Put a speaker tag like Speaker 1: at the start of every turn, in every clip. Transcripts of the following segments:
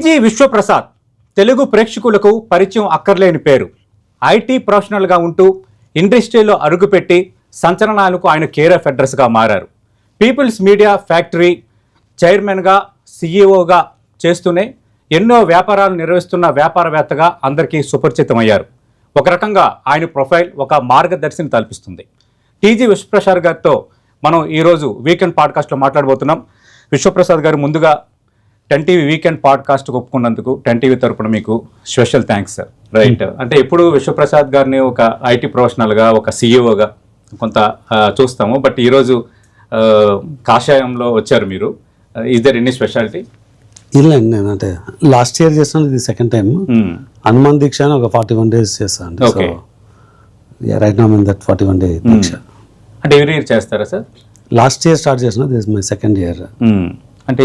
Speaker 1: TG Vishwaprasad Telugu ప్రేక్షకులకు పరిచయం అక్కర్లేని పేరు. ఐటీ ప్రొఫెషనల్గా ఉంటూ ఇండస్ట్రీలో అరుగుపెట్టి సంచలనాలకు ఆయన కేర్ ఆఫ్ అడ్రస్గా మారారు. పీపుల్స్ మీడియా ఫ్యాక్టరీ చైర్మన్గా, సీఈఓగా చేస్తూనే ఎన్నో వ్యాపారాలు నిర్వహిస్తున్న వ్యాపారవేత్తగా అందరికీ సుపరిచితమయ్యారు. ఒక రకంగా ఆయన ప్రొఫైల్ ఒక మార్గదర్శిని తలపిస్తుంది. టీజీ విశ్వప్రసాద్ గారితో మనం ఈరోజు వీకెండ్ పాడ్కాస్ట్లో మాట్లాడబోతున్నాం. విశ్వప్రసాద్ గారు, ముందుగా 10 టీవీ వీకెండ్ పాడ్కాస్ట్ ఒప్పుకున్నందుకు 10 టీవీ తరపున మీకు స్పెషల్ థ్యాంక్స్ సార్. రైట్, అంటే ఎప్పుడు విశ్వప్రసాద్ గారిని ఒక ఐటీ ప్రొఫెషనల్గా, ఒక సీఈఓగా కొంత చూస్తాము. బట్ ఈరోజు కాషాయంలో వచ్చారు మీరు. Is there any speciality?
Speaker 2: ఇల్లండి, నేను అంటే లాస్ట్ ఇయర్ చేస్తాను, ఇది సెకండ్ టైం. హనుమాన్ దీక్ష అని ఒక 41 days చేస్తాను.
Speaker 1: Okay,
Speaker 2: right now in that 41 day దీక్ష.
Speaker 1: అంటే ఎవ్రీ ఇయర్ చేస్తారా సార్?
Speaker 2: లాస్ట్ ఇయర్ స్టార్ట్ చేసిన, దిస్ మై సెకండ్ ఇయర్.
Speaker 1: అంటే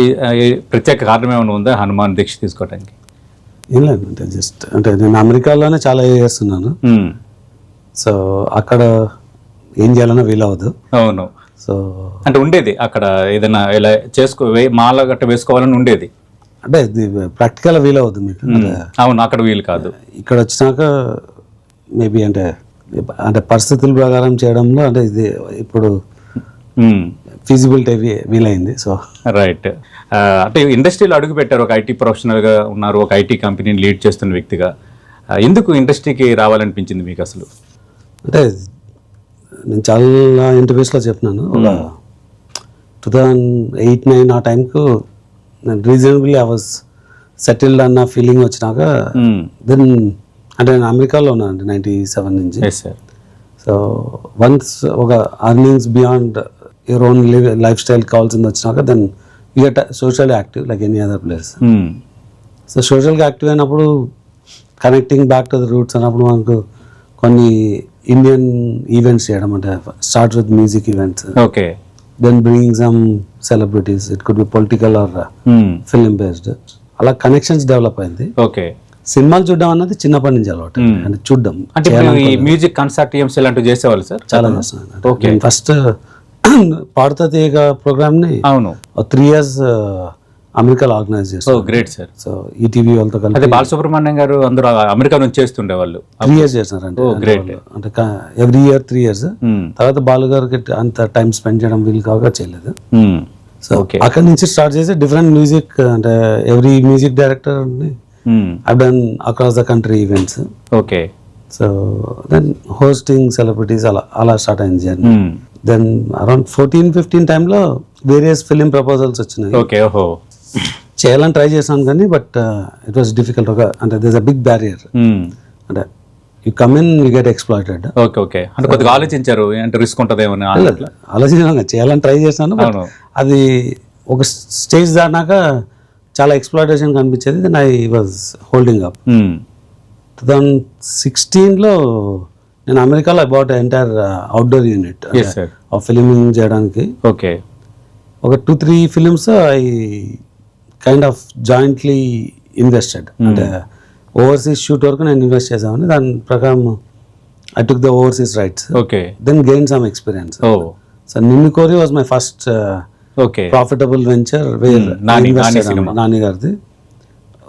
Speaker 1: ప్రత్యేక కారణం ఏమైనా ఉందా హనుమాన్ దీక్ష తీసుకోవడానికి?
Speaker 2: ఏం లేదు, అంటే జస్ట్ అంటే నేను అమెరికాలోనే చాలా ఇయర్స్ ఉన్నాను. సో అక్కడ ఏం చేయాలన్నా వీలవద్దు.
Speaker 1: అవును.
Speaker 2: సో
Speaker 1: అంటే ఉండేది అక్కడ ఏదైనా ఇలా మాల గట్ట వేసుకోవాలని ఉండేది.
Speaker 2: అంటే ఇది ప్రాక్టికల్ వీలవద్దు మీకు.
Speaker 1: అవును, అక్కడ వీలు కాదు.
Speaker 2: ఇక్కడ వచ్చినాక మేబీ అంటే పరిస్థితుల ప్రకారం చేయడంలో అంటే ఇది ఇప్పుడు ఫీజిబిలిటీ వీలైంది. సో
Speaker 1: రైట్, అంటే ఇండస్ట్రీలో అడుగు పెట్టారు, ఒక ఐటీ ప్రొఫెషనల్గా ఉన్నారు, ఒక ఐటీ కంపెనీని లీడ్ చేస్తున్న వ్యక్తిగా. ఎందుకు ఇండస్ట్రీకి రావాలనిపించింది మీకు అసలు?
Speaker 2: అంటే నేను చాలా ఇంటర్వ్యూస్లో చెప్పినాను, ఒక 2008-9 ఆ టైంకు నేను రీజనబుల్లీ ఐ వాజ్ సెటిల్డ్ అన్న ఫీలింగ్ వచ్చినాక దెన్ అంటే నేను అమెరికాలో ఉన్నాను 97 నుంచి. సో వన్స్ ఒక earnings beyond your own lifestyle కావాల్సింది వచ్చినాక then you get social active like any other place. So సోషల్గా యాక్టివ్ అయినప్పుడు connecting back to the roots అన్నప్పుడు మనకు కొన్ని ఇండియన్ ఈవెంట్స్ చేయడం, అంటే start with music events,
Speaker 1: okay,
Speaker 2: then bringing some celebrities, it could be political or film based. అలా connections develop అయింది.
Speaker 1: Okay,
Speaker 2: సినిమాలు చూడడం అన్నది చిన్నప్పటి నుంచి అలవాటు, అంటే చూడడం.
Speaker 1: అంటే మ్యూజిక్ కన్సర్టియమ్స్ ఇలాంటివి చేసేవాళ్ళు సార్?
Speaker 2: చాలా చేస్తున్నాను. ఫస్ట్ పాడుతా తీగ ప్రోగ్రామ్ని
Speaker 1: అవును
Speaker 2: 3 years అమెరికాలో ఆర్గనైజ్ చేస్తాను.
Speaker 1: Great sir.
Speaker 2: సో ఈటీవీ వాళ్ళతో కలిసి
Speaker 1: అదే బాలసుబ్రహ్మణ్యం గారు అందరూ అమెరికా నుంచి చేస్తుండే వాళ్ళు
Speaker 2: 3 years చేస్తున్నారంటే.
Speaker 1: గ్రేట్.
Speaker 2: అంటే ఎవ్రీ ఇయర్ 3 years. తర్వాత బాలు గారికి అంత టైం స్పెండ్ చేయడం వీలు కాగా చేయలేదు. సో అక్కడి నుంచి స్టార్ట్ చేసి డిఫరెంట్ మ్యూజిక్, అంటే every music director I done across the country events.
Speaker 1: Okay,
Speaker 2: so then hosting celebrities అలా స్టార్ట్ అయింది జర్నీ. దెన్ అరౌండ్ 14-15 టైంలో వేరియస్ ఫిలిం ప్రపోజల్స్ వచ్చినాయి.
Speaker 1: ఓకే, ఓహో,
Speaker 2: చేయాలని ట్రై చేశాను కానీ బట్ ఇట్ వాస్ డిఫికల్ట్. అంటే దిస్ అ బిగ్ బ్యారియర్, అంటే you come in you get exploited.
Speaker 1: Okay, okay, అంటే కొద్దిగా ఆలోచించారు, అంటే రిస్క్ ఉంటుందేమో
Speaker 2: ఆలోచించాను, చేయాలని ట్రై చేశాను. అది ఒక స్టేజ్ దాటినాక చాలా ఎక్స్‌ప్లాయిటేషన్ కనిపించేది. Then I was holding up. 2016లో నేను అమెరికాలో about entire outdoor unit filming చేయడానికి.
Speaker 1: ఓకే,
Speaker 2: ఒక 2-3 films I kind of jointly invested. అంటే ఓవర్సీస్ షూట్ వరకు నేను ఇన్వెస్ట్ చేసామని, దాని ప్రకారం I took the overseas rights.
Speaker 1: Okay,
Speaker 2: then gain some experience. So Ninnu Kori was my first profitable venture where Nani గారిది.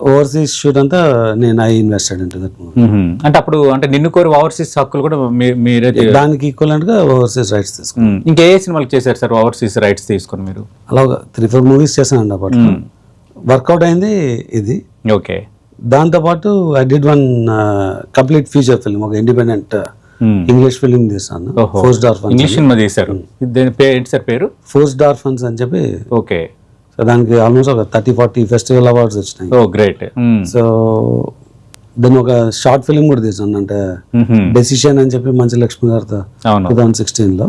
Speaker 2: Overseas shoot అంతా నేను I invested into that movie.
Speaker 1: అంటే అప్పుడు అంటే నిన్ను కోరి ఓవర్సీస్ హక్కులు కూడా మీరే
Speaker 2: దానికి ఈక్వలెంట్ గా ఓవర్సీస్ రైట్స్ తీసుకున్నాను.
Speaker 1: ఇంకా ఏ సినిమాలకు చేశారు సార్ ఓవర్సీస్ రైట్స్ తీసుకుని మీరు?
Speaker 2: అలా 3-4 మూవీస్ చేశానండి అప్పట్లో. వర్కౌట్ అయింది ఇది.
Speaker 1: ఓకే,
Speaker 2: దాంతోపాటు I did one complete feature film, ఒక ఇండిపెండెంట్ ఇంగ్లీష్ ఫిల్మ్ తీసాను. ఫోర్స్డ్ ఆర్ఫన్స్
Speaker 1: ఇంగ్లీష్ సినిమా తీశారు. ఏంటి సార్ పేరు?
Speaker 2: ఫోర్స్డ్ ఆర్ఫన్స్ అని చెప్పి.
Speaker 1: ఓకే,
Speaker 2: సో దానికి ఆల్మోస్ట్ ఒక 30-40 ఫెస్టివల్ అవార్డ్స్ వచ్చినాయి.
Speaker 1: ఓ గ్రేట్.
Speaker 2: సో దాన్ని ఒక షార్ట్ ఫిల్మ్ కూడా తీసాను, అంటే డెసిషన్ అని చెప్పి మంచి లక్ష్మి గారితో 2016లో.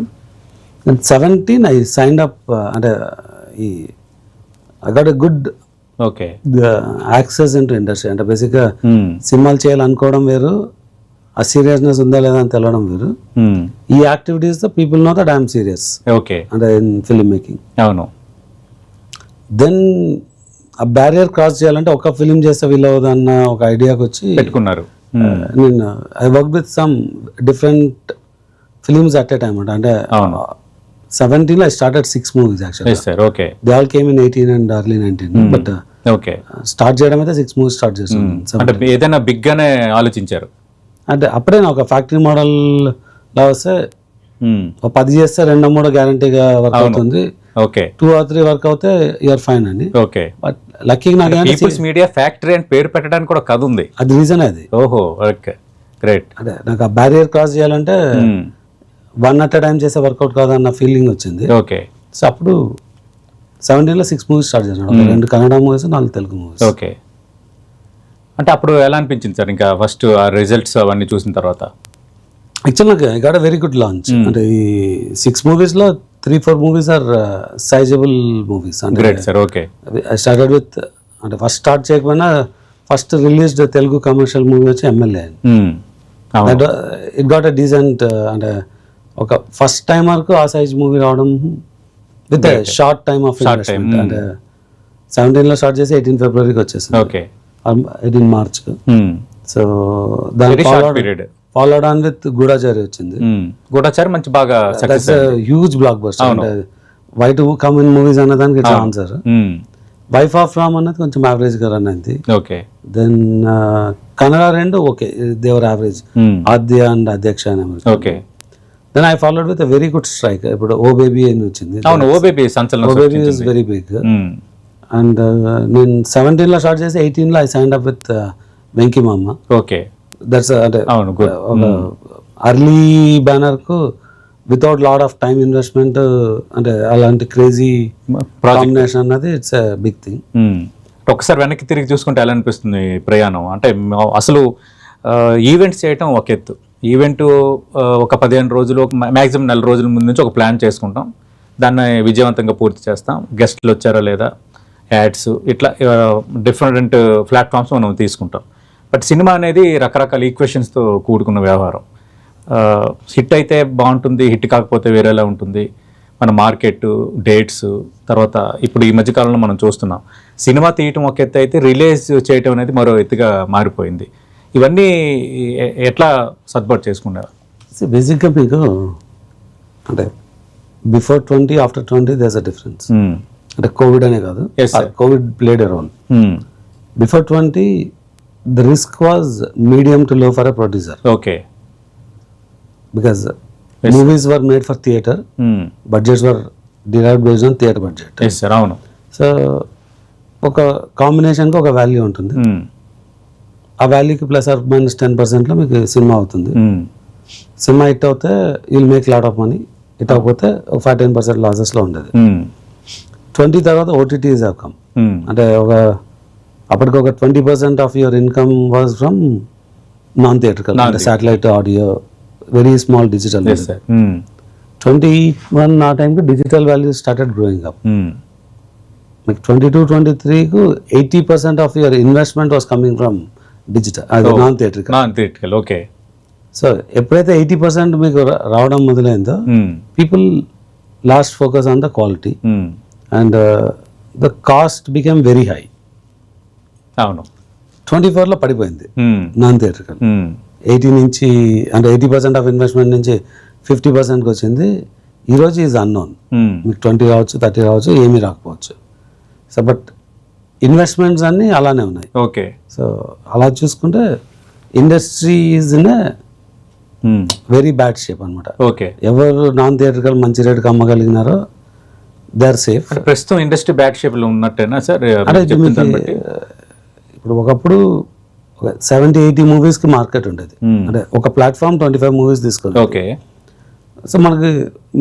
Speaker 2: 17 ఐ సైన్డ్ అప్, అంటే I got a good access into industry. అంటే బేసిక్గా సినిమాలు చేయాలనుకోవడం వేరు, ఆ సీరియస్నెస్ ఉందా లేదా అని తెలవడం వేరు. ఈ యాక్టివిటీస్ తో people know that I'm serious.
Speaker 1: Okay,
Speaker 2: అంటే ఇన్ ఫిల్మ్ మేకింగ్.
Speaker 1: అవును.
Speaker 2: దెన్ ఆ బ్యారియర్ క్రాస్ చేయాలంటే ఒక ఫిలిం చేస్తే వీలవుదన్న ఒక ఐడియాకి వచ్చి
Speaker 1: పెట్టుకున్నారు.
Speaker 2: నేను I work with some different films at a time. అంటే 17లో I started 6 movies actually.
Speaker 1: Yes sir, okay.
Speaker 2: They all came in 18 and early 19. But
Speaker 1: okay.
Speaker 2: Start చేయడం అయితే 6 మూవీస్ స్టార్ట్ చేస్తాను.
Speaker 1: అంటే ఏదైనా బిగ్ గానే ఆలోచించారు.
Speaker 2: అంటే అప్పుడే ఒక ఫ్యాక్టరీ మోడల్ లా వస్తే 10 చేస్తే 2-3 గ్యారంటీగా వర్క్ అవుతుంది.
Speaker 1: ఓకే.
Speaker 2: 2 or 3 వర్క్ అవుతే యూఆర్ ఫైన్ అని.
Speaker 1: ఓకే.
Speaker 2: బట్ లక్కీగా నాకు
Speaker 1: పీపుల్స్ మీడియా ఫ్యాక్టరీ అని పేరు పెట్టడానికి కూడా కథ ఉంది.
Speaker 2: అది రీజన్ అది.
Speaker 1: ఓహో, ఓకే, గ్రేట్.
Speaker 2: అదే నాకు ఆ బ్యారియర్ క్రాస్ చేయాలంటే 1 at a time చేసే వర్కౌట్ కాదన్న ఫీలింగ్ వచ్చింది.
Speaker 1: ఓకే.
Speaker 2: సో అప్పుడు 17లో 6 మూవీస్ స్టార్ట్ చేశాను. 2 Kannada movies, 4 Telugu movies.
Speaker 1: Okay. అంటే అప్పుడు ఎలా అనిపించింది సార్ ఇంకా ఫస్ట్ ఆ రిజల్ట్స్ అవన్నీ చూసిన తర్వాత?
Speaker 2: యాక్చువల్ నాకు I got a very good launch. అంటే ఈ 6 మూవీస్లో 3-4 movies are sizable movies.
Speaker 1: Great sir. Okay.
Speaker 2: I started with, అంటే ఫస్ట్ స్టార్ట్ చేయకపోయినా first released Telugu commercial movie వచ్చి MLA. It got a decent, అంటే ఒక ఫస్ట్ టైమర్కు ఆ సైజ్ మూవీ రావడం with short time of investment. అంటే 17లో స్టార్ట్ చేసి 18 ఫిబ్రవరికి వచ్చేసింది.
Speaker 1: ఓకే.
Speaker 2: 18 మార్చ్కు. సో దాని ఫాలోడ్ ఆన్ విత్ గూఢాచారి వచ్చింది.
Speaker 1: గూఢాచారి మంచి బాగా
Speaker 2: హ్యూజ్ బ్లాక్ బస్టర్. అంటే why to come in movies అన్నదానికి ఇట్లా ఆన్సర్. వైఫ్ ఆఫ్ రామ్ అన్నది కొంచెం యావరేజ్ గా రన్ అయింది.
Speaker 1: ఓకే.
Speaker 2: దెన్ కన్నడ 2 ఓకే, దేవర్ యావరేజ్. ఆద్య అండ్ అధ్యక్ష అని.
Speaker 1: Okay.
Speaker 2: Then I followed with very good strike. ఇప్పుడు ఓ బేబీ అని వచ్చింది.
Speaker 1: అవును, oh baby
Speaker 2: is very big. And నేను 17లో స్టార్ట్ చేసి 18లో I signed up with Venky Mama.
Speaker 1: Okay.
Speaker 2: That's అంటే అర్లీ బ్యానర్ కు without lot of time investment, అంటే అలాంటి క్రేజీ కాంబినేషన్ అన్నది ఇట్స్ ఎ బిగ్ థింగ్.
Speaker 1: ఒకసారి వెనక్కి తిరిగి చూసుకుంటే ఎలా అనిపిస్తుంది ప్రయాణం? అంటే అసలు ఈవెంట్స్ చేయటం ఒక ఎత్తు. ఈవెంట్ ఒక 15 రోజులు, మ్యాక్సిమం 4 రోజుల ముందు నుంచి ఒక ప్లాన్ చేసుకుంటాం, దాన్ని విజయవంతంగా పూర్తి చేస్తాం. గెస్ట్లు వచ్చారా లేదా, యాడ్స్, ఇట్లా డిఫరెంట్ ప్లాట్ఫామ్స్ మనం తీసుకుంటాం. బట్ సినిమా అనేది రకరకాల ఈక్వేషన్స్తో కూడుకున్న వ్యవహారం. హిట్ అయితే బాగుంటుంది, హిట్ కాకపోతే వేరేలా ఉంటుంది. మన మార్కెట్, డేట్స్, తర్వాత ఇప్పుడు ఈ మధ్యకాలంలో మనం చూస్తున్నాం సినిమా తీయటం ఒక ఎత్తు అయితే రిలీజ్ చేయటం అనేది మరో ఎత్తుగా మారిపోయింది. ఇవన్నీ ఎట్లా సర్దుబాటు చేసుకున్నారు?
Speaker 2: బేసిక్గా మీకు అంటే before 20, after 20 there's a difference. అంటే కోవిడ్ అనే కాదు, Covid played a role. Before 20 the risk was medium to low for a producer.
Speaker 1: Okay.
Speaker 2: Because movies were made for theatre. Budgets were derived based on theatre budget.
Speaker 1: Yes sir, avunu.
Speaker 2: So ఒక కాంబినేషన్కి ఒక value ఉంటుంది. ఆ వాల్యూకి plus are minus 10%లో మీకు cinema అవుతుంది. Cinema hit అవుతే will make lot of money, hit అవ్వకపోతే ఒక 5-10% లాసెస్లో ఉండేది. 20 తర్వాత ఓటీటీస్ హ్యావ్ కమ్. అంటే అప్పటికి ఒక 20% of your income was from non theatrical, అంటే satellite audio, very small digital. 21 ఆ టైంకి digital value started growing up. మీకు 22-23కు 80% of your investment was coming from digital, అది నాన్ థియేట్రికల్.
Speaker 1: ఓకే.
Speaker 2: సో ఎప్పుడైతే 80% మీకు రావడం మొదలైందో, people lost focus on the quality and the cost became very high.
Speaker 1: అవును.
Speaker 2: 24లో పడిపోయింది నాన్ థియేట్రికల్. 80 నుంచి, అంటే 80% ఆఫ్ ఇన్వెస్ట్మెంట్ నుంచి 50%కి వచ్చింది. ఈరోజు ఈజ్ అన్నోన్. మీకు 20 రావచ్చు, 30 రావచ్చు, ఏమీ రాకపోవచ్చు. సో బట్ ఇన్వెస్ట్మెంట్స్ అన్నీ అలానే ఉన్నాయి.
Speaker 1: ఓకే.
Speaker 2: సో అలా చూసుకుంటే industry is in a very bad shape అనమాట.
Speaker 1: ఓకే.
Speaker 2: ఎవరు నాన్ థియేట్రికల్ మంచి రేటుకి అమ్మగలిగినారో దే ఆర్ సేఫ్.
Speaker 1: ప్రస్తుతం ఇండస్ట్రీ బ్యాడ్ షేప్లో ఉన్నట్టేనా సార్?
Speaker 2: ఇప్పుడు ఒకప్పుడు 70-80 మూవీస్కి మార్కెట్ ఉండేది. అంటే ఒక ప్లాట్ఫామ్ 25 మూవీస్ తీసుకుంది.
Speaker 1: ఓకే.
Speaker 2: సో మనకి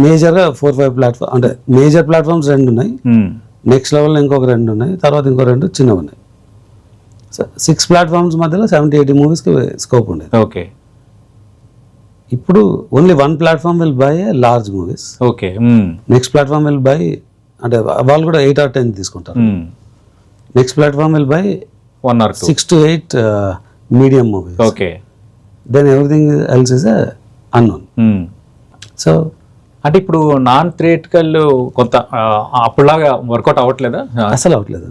Speaker 2: మేజర్గా 4-5 ప్లాట్ఫామ్, అంటే మేజర్ ప్లాట్ఫామ్స్ 2 ఉన్నాయి. నెక్స్ట్ లెవెల్లో ఇంకొక 2 ఉన్నాయి, తర్వాత ఇంకో 2 చిన్నవి ఉన్నాయి. సో 6 ప్లాట్ఫామ్స్ మధ్యలో 70-80 మూవీస్కి స్కోప్ ఉండేది.
Speaker 1: ఓకే.
Speaker 2: ఇప్పుడు only 1 platform will buy a large movies.
Speaker 1: Okay.
Speaker 2: Next platform will buy, అంటే వాళ్ళు కూడా 8 or 10 తీసుకుంటారు. Next platform will buy
Speaker 1: 1 or 2
Speaker 2: 6 to 8 medium movies.
Speaker 1: Okay.
Speaker 2: Then everything else is a unknown. So
Speaker 1: అంటే ఇప్పుడు non theatrical కొంత అప్పుడులాగా work out అవ్వట్లేదా?
Speaker 2: అసలు అవ్వట్లేదు.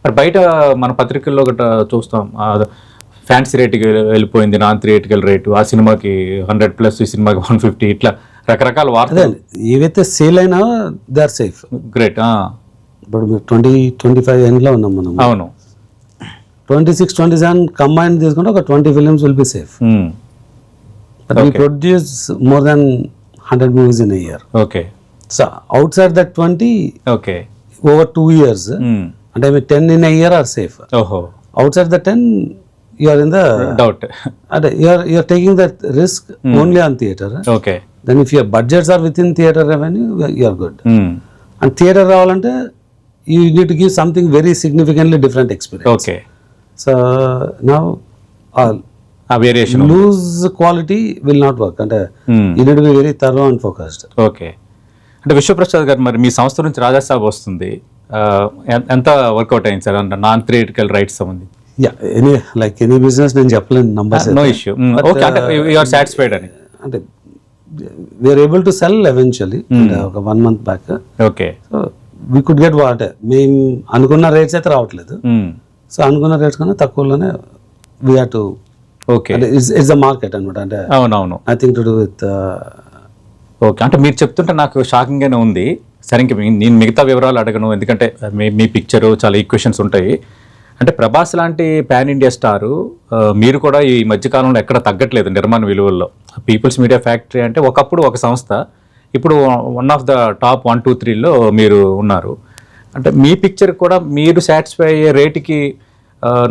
Speaker 1: మరి బయట మన పత్రికల్లో గట్రా చూస్తాం, ఫ్యాన్సీ రేటుకి వెళ్ళిపోయింది నాన్ థియేట్రికల్ రేటు, ఆ సినిమాకి 100+, ఈ సినిమాకి 150, ఇట్లా రకరకాల వార్తలు.
Speaker 2: ఏవైతే సేల్ అయినా దే ఆర్ సేఫ్.
Speaker 1: గ్రేట్.
Speaker 2: ఇప్పుడు మీరు 20-25 ఎండ్లో ఉన్నాం మనం.
Speaker 1: అవును.
Speaker 2: 26-27 కంబైన్ తీసుకుంటే ఒక 20 films will be safe. But we produce more than 100 movies in a year.
Speaker 1: Okay.
Speaker 2: So out side that 20
Speaker 1: okay
Speaker 2: over 2 years అంటే 10 in a year are safe.
Speaker 1: ఓహో.
Speaker 2: Out side the 10 you are in the
Speaker 1: doubt.
Speaker 2: అంటే you are taking that risk only on theater.
Speaker 1: Okay.
Speaker 2: Then if your budgets are within theater revenue, you are good. And theater రావాలంటే you need to give something very significantly different experience.
Speaker 1: Okay.
Speaker 2: So now
Speaker 1: ఆ variation
Speaker 2: lose quality will not work. అంటే you need to be very thorough and focused.
Speaker 1: Okay. అంటే విశ్వప్రసాద్ గారు, మరి మీ సంస్థ నుంచి రాజాసాబ్ వస్తుంది, ఎంత వర్కౌట్ అయింది సార్ అంటే నాన్ థియేటికల్ రైట్స్ సంబంధించి?
Speaker 2: ఎనీ బిజినెస్ నేను చెప్పలేను నంబర్స్.
Speaker 1: No issue. ఓకే. అంటే యు ఆర్ సాటిస్ఫైడ్ అని?
Speaker 2: అంటే we are able to sell eventually. ఒక 1 month back.
Speaker 1: Okay.
Speaker 2: So we could get what మేము అనుకున్న రేట్స్ అయితే రావట్లేదు. సో అనుకున్న రేట్స్ కన్నా తక్కువలోనే we have to.
Speaker 1: Okay.
Speaker 2: It's the market అనమాట. అంటే
Speaker 1: అవునవును.
Speaker 2: Nothing to do with.
Speaker 1: Okay. అంటే మీరు చెప్తుంటే నాకు షాకింగ్గానే ఉంది. సరే, ఇంక నేను మిగతా వివరాలు అడగను, ఎందుకంటే మీ పిక్చరు చాలా ఈక్వేషన్స్ ఉంటాయి. అంటే ప్రభాస్ లాంటి పాన్ ఇండియా స్టారు మీరు కూడా ఈ మధ్యకాలంలో ఎక్కడ తగ్గట్లేదు నిర్మాణ విలువల్లో. పీపుల్స్ మీడియా ఫ్యాక్టరీ అంటే ఒకప్పుడు ఒక సంస్థ, ఇప్పుడు వన్ ఆఫ్ ద టాప్ 1, 2, 3లో మీరు ఉన్నారు. అంటే మీ పిక్చర్ కూడా మీరు సాటిస్ఫై అయ్యే రేటుకి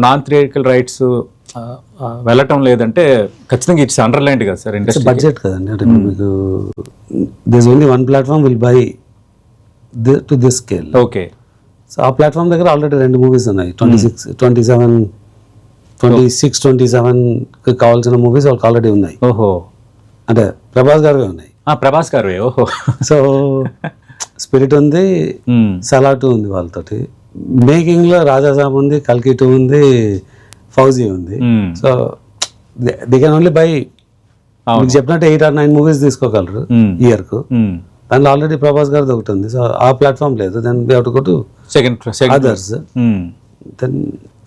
Speaker 1: నాన్ థియేటికల్ రైట్స్ వెళ్ళటం లేదంటే ఖచ్చితంగా ఇట్స్ అండర్లైన్డ్ కదా సార్ ఇండస్ట్రీ.
Speaker 2: బడ్జెట్ కదండి. అంటే మీకు this only one platform will buy to this scale.
Speaker 1: Okay.
Speaker 2: So ఆ ప్లాట్ఫామ్ దగ్గర ఆల్రెడీ 2 మూవీస్ ఉన్నాయి. 26-27 కావాల్సిన మూవీస్ వాళ్ళకి ఆల్రెడీ ఉన్నాయి.
Speaker 1: ఓహో.
Speaker 2: అంటే ప్రభాస్ గారు ఉన్నాయి.
Speaker 1: ప్రభాస్ గారు. ఓహో.
Speaker 2: సో స్పిరిట్ ఉంది, సలాటు ఉంది వాళ్ళతోటి. మేకింగ్ లో రాజాసాబ్ ఉంది, కల్కి 2 ఉంది, ఫౌజీ ఉంది. So they can only by మీకు చెప్పినట్టు 8 or 9 మూవీస్ తీసుకోగలరు ఇయర్ కు. దాంట్లో ఆల్రెడీ ప్రభాస్ గారిది ఒకటి ఉంది. సో ఆ ప్లాట్ఫామ్ లేదు. Then we have to go to others. Then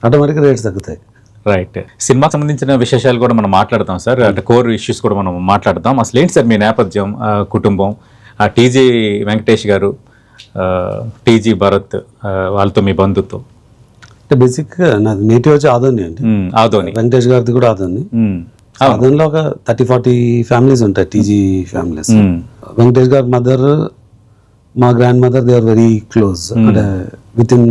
Speaker 2: ఆటోమేటిక్గా రేట్స్ తగ్గుతాయి.
Speaker 1: రైట్. సినిమాకి సంబంధించిన విశేషాలు కూడా మనం మాట్లాడతాం సార్. అంటే కోర్ ఇష్యూస్ కూడా మనం మాట్లాడతాం. అసలు ఏంటి సార్ మీ నేపథ్యం, కుటుంబం, టీజీ వెంకటేష్ గారు, టీజీ భరత్, వాళ్ళతో మీ బంధుత్వం?
Speaker 2: అంటే బేసిక్గా నాది నేటివ్ వచ్చి ఆదోని అండి.
Speaker 1: ఆదోని.
Speaker 2: వెంకటేష్ గారిది కూడా ఆదోని. ఆదోనిలో ఒక 30-40 ఫ్యామిలీస్ ఉంటాయి, టీజీ ఫ్యామిలీస్. వెంకటేష్ గారి మదర్, మా grandmother, they are very close. అంటే విత్ ఇన్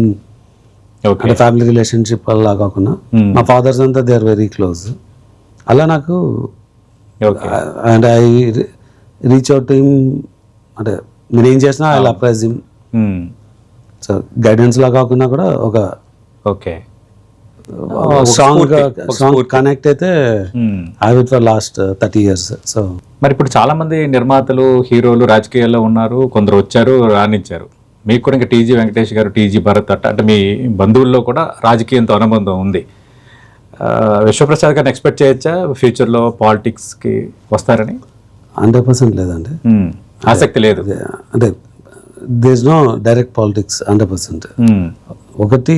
Speaker 2: అంటే ఫ్యామిలీ రిలేషన్షిప్ అలా కాకుండా మా ఫాదర్స్ అంతా దే ఆర్ వెరీ క్లోజ్. అలా నాకు and I reach out him. అంటే నేను ఏం చేసినా I will apprise him. So guidance లా కాకుండా కూడా ఒక
Speaker 1: ఓకే
Speaker 2: స్ట్రాంగ్ కనెక్ట్ అయితే I with for last 30 years. So
Speaker 1: మరి ఇప్పుడు చాలా మంది నిర్మాతలు, హీరోలు రాజకీయాల్లో ఉన్నారు, కొందరు వచ్చారు, రాణించారు. మీకు కూడా ఇంకా టీజీ వెంకటేష్ గారు, టీజీ భరత్ అంటే మీ బంధువుల్లో కూడా రాజకీయంతో అనుబంధం ఉంది. విశ్వప్రసాద్ గారిని ఎక్స్పెక్ట్ చేయొచ్చా ఫ్యూచర్లో పాలిటిక్స్కి వస్తారని?
Speaker 2: 100% లేదండి.
Speaker 1: ఆసక్తి లేదు.
Speaker 2: అంటే there is no direct politics 100%. ఒకటి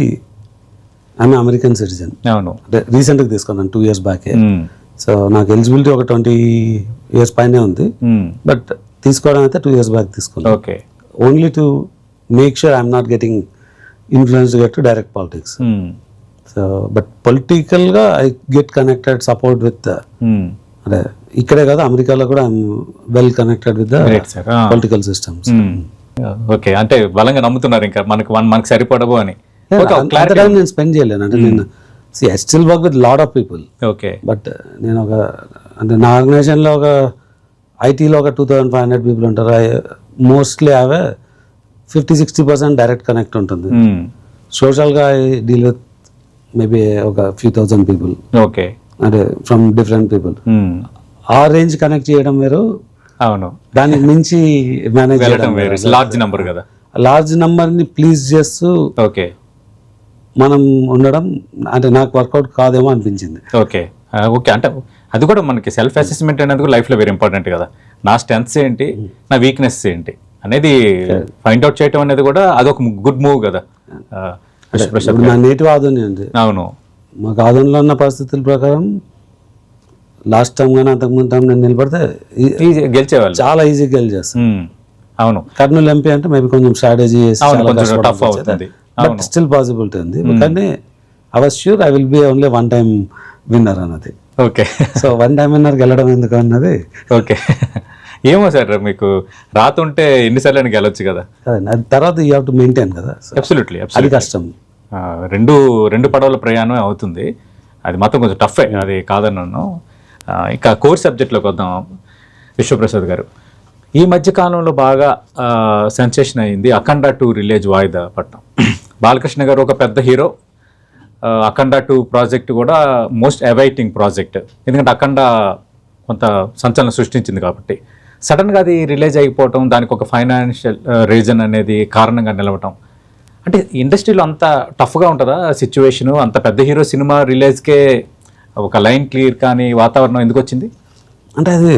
Speaker 2: ఆమె అమెరికన్ సిటిజన్.
Speaker 1: అవును.
Speaker 2: అంటే రీసెంట్గా తీసుకున్నాను 2 years బ్యాకే. సో నాకు ఎలిజిబిలిటీ ఒక 20 years పైనే ఉంది. బట్ తీసుకోవడం అయితే 2 years బ్యాక్ తీసుకున్నాను.
Speaker 1: Okay.
Speaker 2: Only to make sure I'm not getting influence get to direct politics. So but పొలిటికల్గా I get connected support with అంటే ఇక్కడే కదా అమెరికాలో కూడా I'm well connected with the political systems.
Speaker 1: Okay. అంటే బలంగా నమ్ముతున్నారు ఇంకా మనకు సరిపడవు అని.
Speaker 2: నేను స్పెండ్ చేయలేను. అంటే నేను I still work with lot of people.
Speaker 1: Okay.
Speaker 2: But నేను ఒక అంటే నా ఆర్గనైజేషన్లో ఒక ఐటీలో ఒక 2500 పీపుల్ ఉంటారు. మోస్ట్లీ హ్యావ్ 50-60% డైరెక్ట్ కనెక్ట్ ఉంటుంది. సోషల్గా ఐ డీల్ విత్ మేబీ ఒక few thousand పీపుల్.
Speaker 1: ఓకే.
Speaker 2: అంటే ఫ్రమ్ డిఫరెంట్ పీపుల్. ఆ రేంజ్ కనెక్ట్ చేయడం వేరు.
Speaker 1: అవును.
Speaker 2: దానికి మించి మేనేజ్ చేయడం వేరు.
Speaker 1: లార్జ్ నెంబర్ కదా.
Speaker 2: లార్జ్ నెంబర్ని ప్లీజ్ చేస్తూ
Speaker 1: ఓకే
Speaker 2: మనం ఉండడం అంటే నాకు వర్కౌట్ కాదేమో అనిపించింది.
Speaker 1: ఓకే. ఓకే. అంటే అది కూడా మనకి సెల్ఫ్ అసెస్మెంట్ అనేది కూడా లైఫ్లో వెరీ ఇంపార్టెంట్ కదా. నా స్ట్రెంగ్త్స్ ఏంటి, నా వీక్నెస్ ఏంటి అనేది ఫైండ్ అవుట్ చేయడం అనేది కూడా అదొక గుడ్ మూవ్ కదా.
Speaker 2: నా నేటివ్ ఆదోని అండి.
Speaker 1: అవును.
Speaker 2: మాకు ఆదోనిలో ఉన్న పరిస్థితుల ప్రకారం లాస్ట్ టైం కానీ అంతకుముందు టైం నేను నిలబడితే
Speaker 1: గెలిచేవాళ్ళు
Speaker 2: చాలా ఈజీగా గెలిచేస్తాను.
Speaker 1: అవును,
Speaker 2: కర్నూలు ఎంపీ అంటే మేబీ కొంచెం స్ట్రాటజీ
Speaker 1: అవును, కొంచెం టఫ్ అవుతుంది.
Speaker 2: బట్ స్టిల్ పాసిబిలిటీ ఉంది. కానీ I was sure I will B only one time winner అన్నది.
Speaker 1: ఓకే,
Speaker 2: సో వన్ టైం విన్నర్కి వెళ్ళడం ఎందుకు అన్నది.
Speaker 1: ఓకే, ఏమో సార్ మీకు రాతుంటే ఎన్నిసార్లు గెలవచ్చు కదా.
Speaker 2: అది తర్వాత యూ హ్యావ్ టు మెయింటైన్ కదా.
Speaker 1: అబ్సల్యూట్లీ,
Speaker 2: అది కష్టం.
Speaker 1: రెండు పడవల ప్రయాణం అవుతుంది. అది మాత్రం కొంచెం టఫే, అది కాదన్నాను. ఇంకా కోర్ సబ్జెక్ట్లోకి వద్దాం. విశ్వప్రసాద్ గారు, ఈ మధ్య కాలంలో బాగా సెన్సేషన్ అయింది అఖండ 2 రిలీజ్ వాయిదా పట్టడం. బాలకృష్ణ గారు ఒక పెద్ద హీరో, అఖండ 2 ప్రాజెక్ట్ కూడా మోస్ట్ అవైటింగ్ ప్రాజెక్ట్. ఎందుకంటే అఖండ కొంత సంచలనం సృష్టించింది కాబట్టి సడన్గా అది రిలీజ్ అయిపోవటం, దానికి ఒక ఫైనాన్షియల్ రీజన్ అనేది కారణంగా నిలవటం, అంటే ఇండస్ట్రీలో అంత టఫ్గా ఉంటుందా సిచ్యువేషను? అంత పెద్ద హీరో సినిమా రిలీజ్కే ఒక లైన్ క్లియర్ కానీ వాతావరణం ఎందుకు వచ్చింది?
Speaker 2: అంటే అది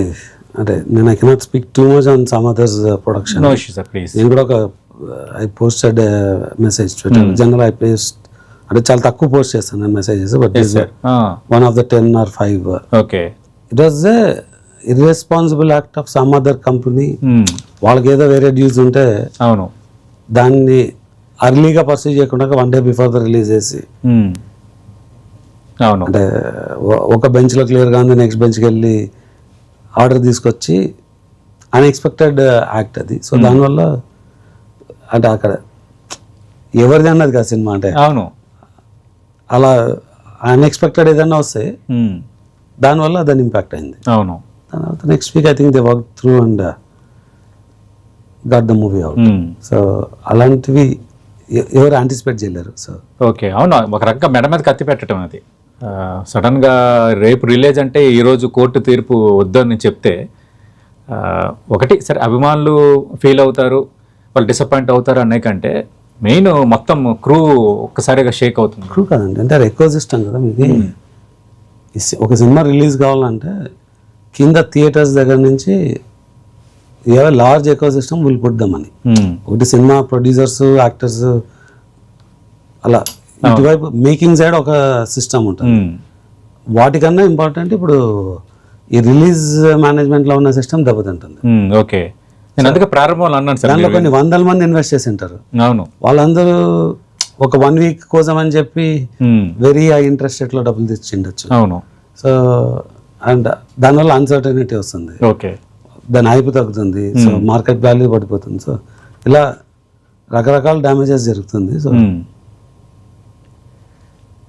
Speaker 2: అంటే నేను I cannot speak too much on some others production.
Speaker 1: No issue sir, please.
Speaker 2: నేను కూడా ఒక I posted message Twitter. General I post అంటే చాలా తక్కువ పోస్ట్ చేస్తాను నేను messages, but one of the 10 or 5.
Speaker 1: Okay,
Speaker 2: it was a irresponsible act of some other company. వాళ్ళకి ఏదో వేరే డ్యూస్ ఉంటే
Speaker 1: అవును,
Speaker 2: దాన్ని అర్లీగా పర్సూ చేయకుండా 1 day బిఫోర్ ద రిలీజ్ చేసి,
Speaker 1: అవును,
Speaker 2: అంటే ఒక బెంచ్లో క్లియర్గా ఉంది, నెక్స్ట్ బెంచ్కి వెళ్ళి ఆర్డర్ తీసుకొచ్చి అన్ఎక్స్పెక్టెడ్ యాక్ట్ అది. సో దానివల్ల అంటే అక్కడ ఎవరిది అన్నది కాదు సినిమా, అంటే
Speaker 1: అవును,
Speaker 2: అలా అన్ఎక్స్పెక్టెడ్ ఏదైనా వస్తే దానివల్ల దాని ఇంపాక్ట్ అయింది.
Speaker 1: అవును,
Speaker 2: తర్వాత next week I think they work through and got the movie out. So అలాంటివి ఎవరు యాంటిసిపేట్ చేయలేరు. సో
Speaker 1: ఓకే, అవును, ఒక రకంగా మెడ మీద కత్తి పెట్టడం అది. సడన్గా రేపు రిలీజ్ అంటే ఈరోజు కోర్టు తీర్పు వద్దని చెప్తే ఒకటి సరే అభిమానులు ఫీల్ అవుతారు, వాళ్ళు డిసప్పాయింట్ అవుతారు అనే కంటే మెయిన్ మొత్తం క్రూ ఒక్కసారిగా షేక్ అవుతుంది.
Speaker 2: క్రూ కాదండి, అంటే అది ఎక్కువ సిస్టమ్ కదా మీకు. ఒక సినిమా రిలీజ్ కావాలంటే కింద థియేటర్స్ దగ్గర నుంచి large eco system will put them అని. ఒకటి సినిమా ప్రొడ్యూసర్స్, యాక్టర్స్, అలా ఇటువైపు మేకింగ్ సైడ్ ఒక సిస్టమ్ ఉంటుంది. వాటికన్నా ఇంపార్టెంట్ ఇప్పుడు ఈ రిలీజ్ మేనేజ్మెంట్ లో ఉన్న సిస్టమ్ దెబ్బతింటుంది.
Speaker 1: ఓకే, నేను అందుకే ప్రారంభంలో అన్నాను సార్,
Speaker 2: దాంట్లో కొన్ని 100 మంది ఇన్వెస్ట్ చేసి ఉంటారు.
Speaker 1: అవును,
Speaker 2: వాళ్ళందరూ ఒక 1 week కోసం అని చెప్పి వెరీ హై ఇంట్రెస్ట్ రేట్ లో డబ్బులు తెచ్చిండొచ్చు.
Speaker 1: అవును,
Speaker 2: సో అండ్ దానివల్ల అన్సర్టనిటీ వస్తుంది.
Speaker 1: ఓకే,
Speaker 2: దాని హైప్ తగ్గుతుంది. సో మార్కెట్ వాల్యూ పడిపోతుంది. సో ఇలా రకరకాల డ్యామేజెస్ జరుగుతుంది. సో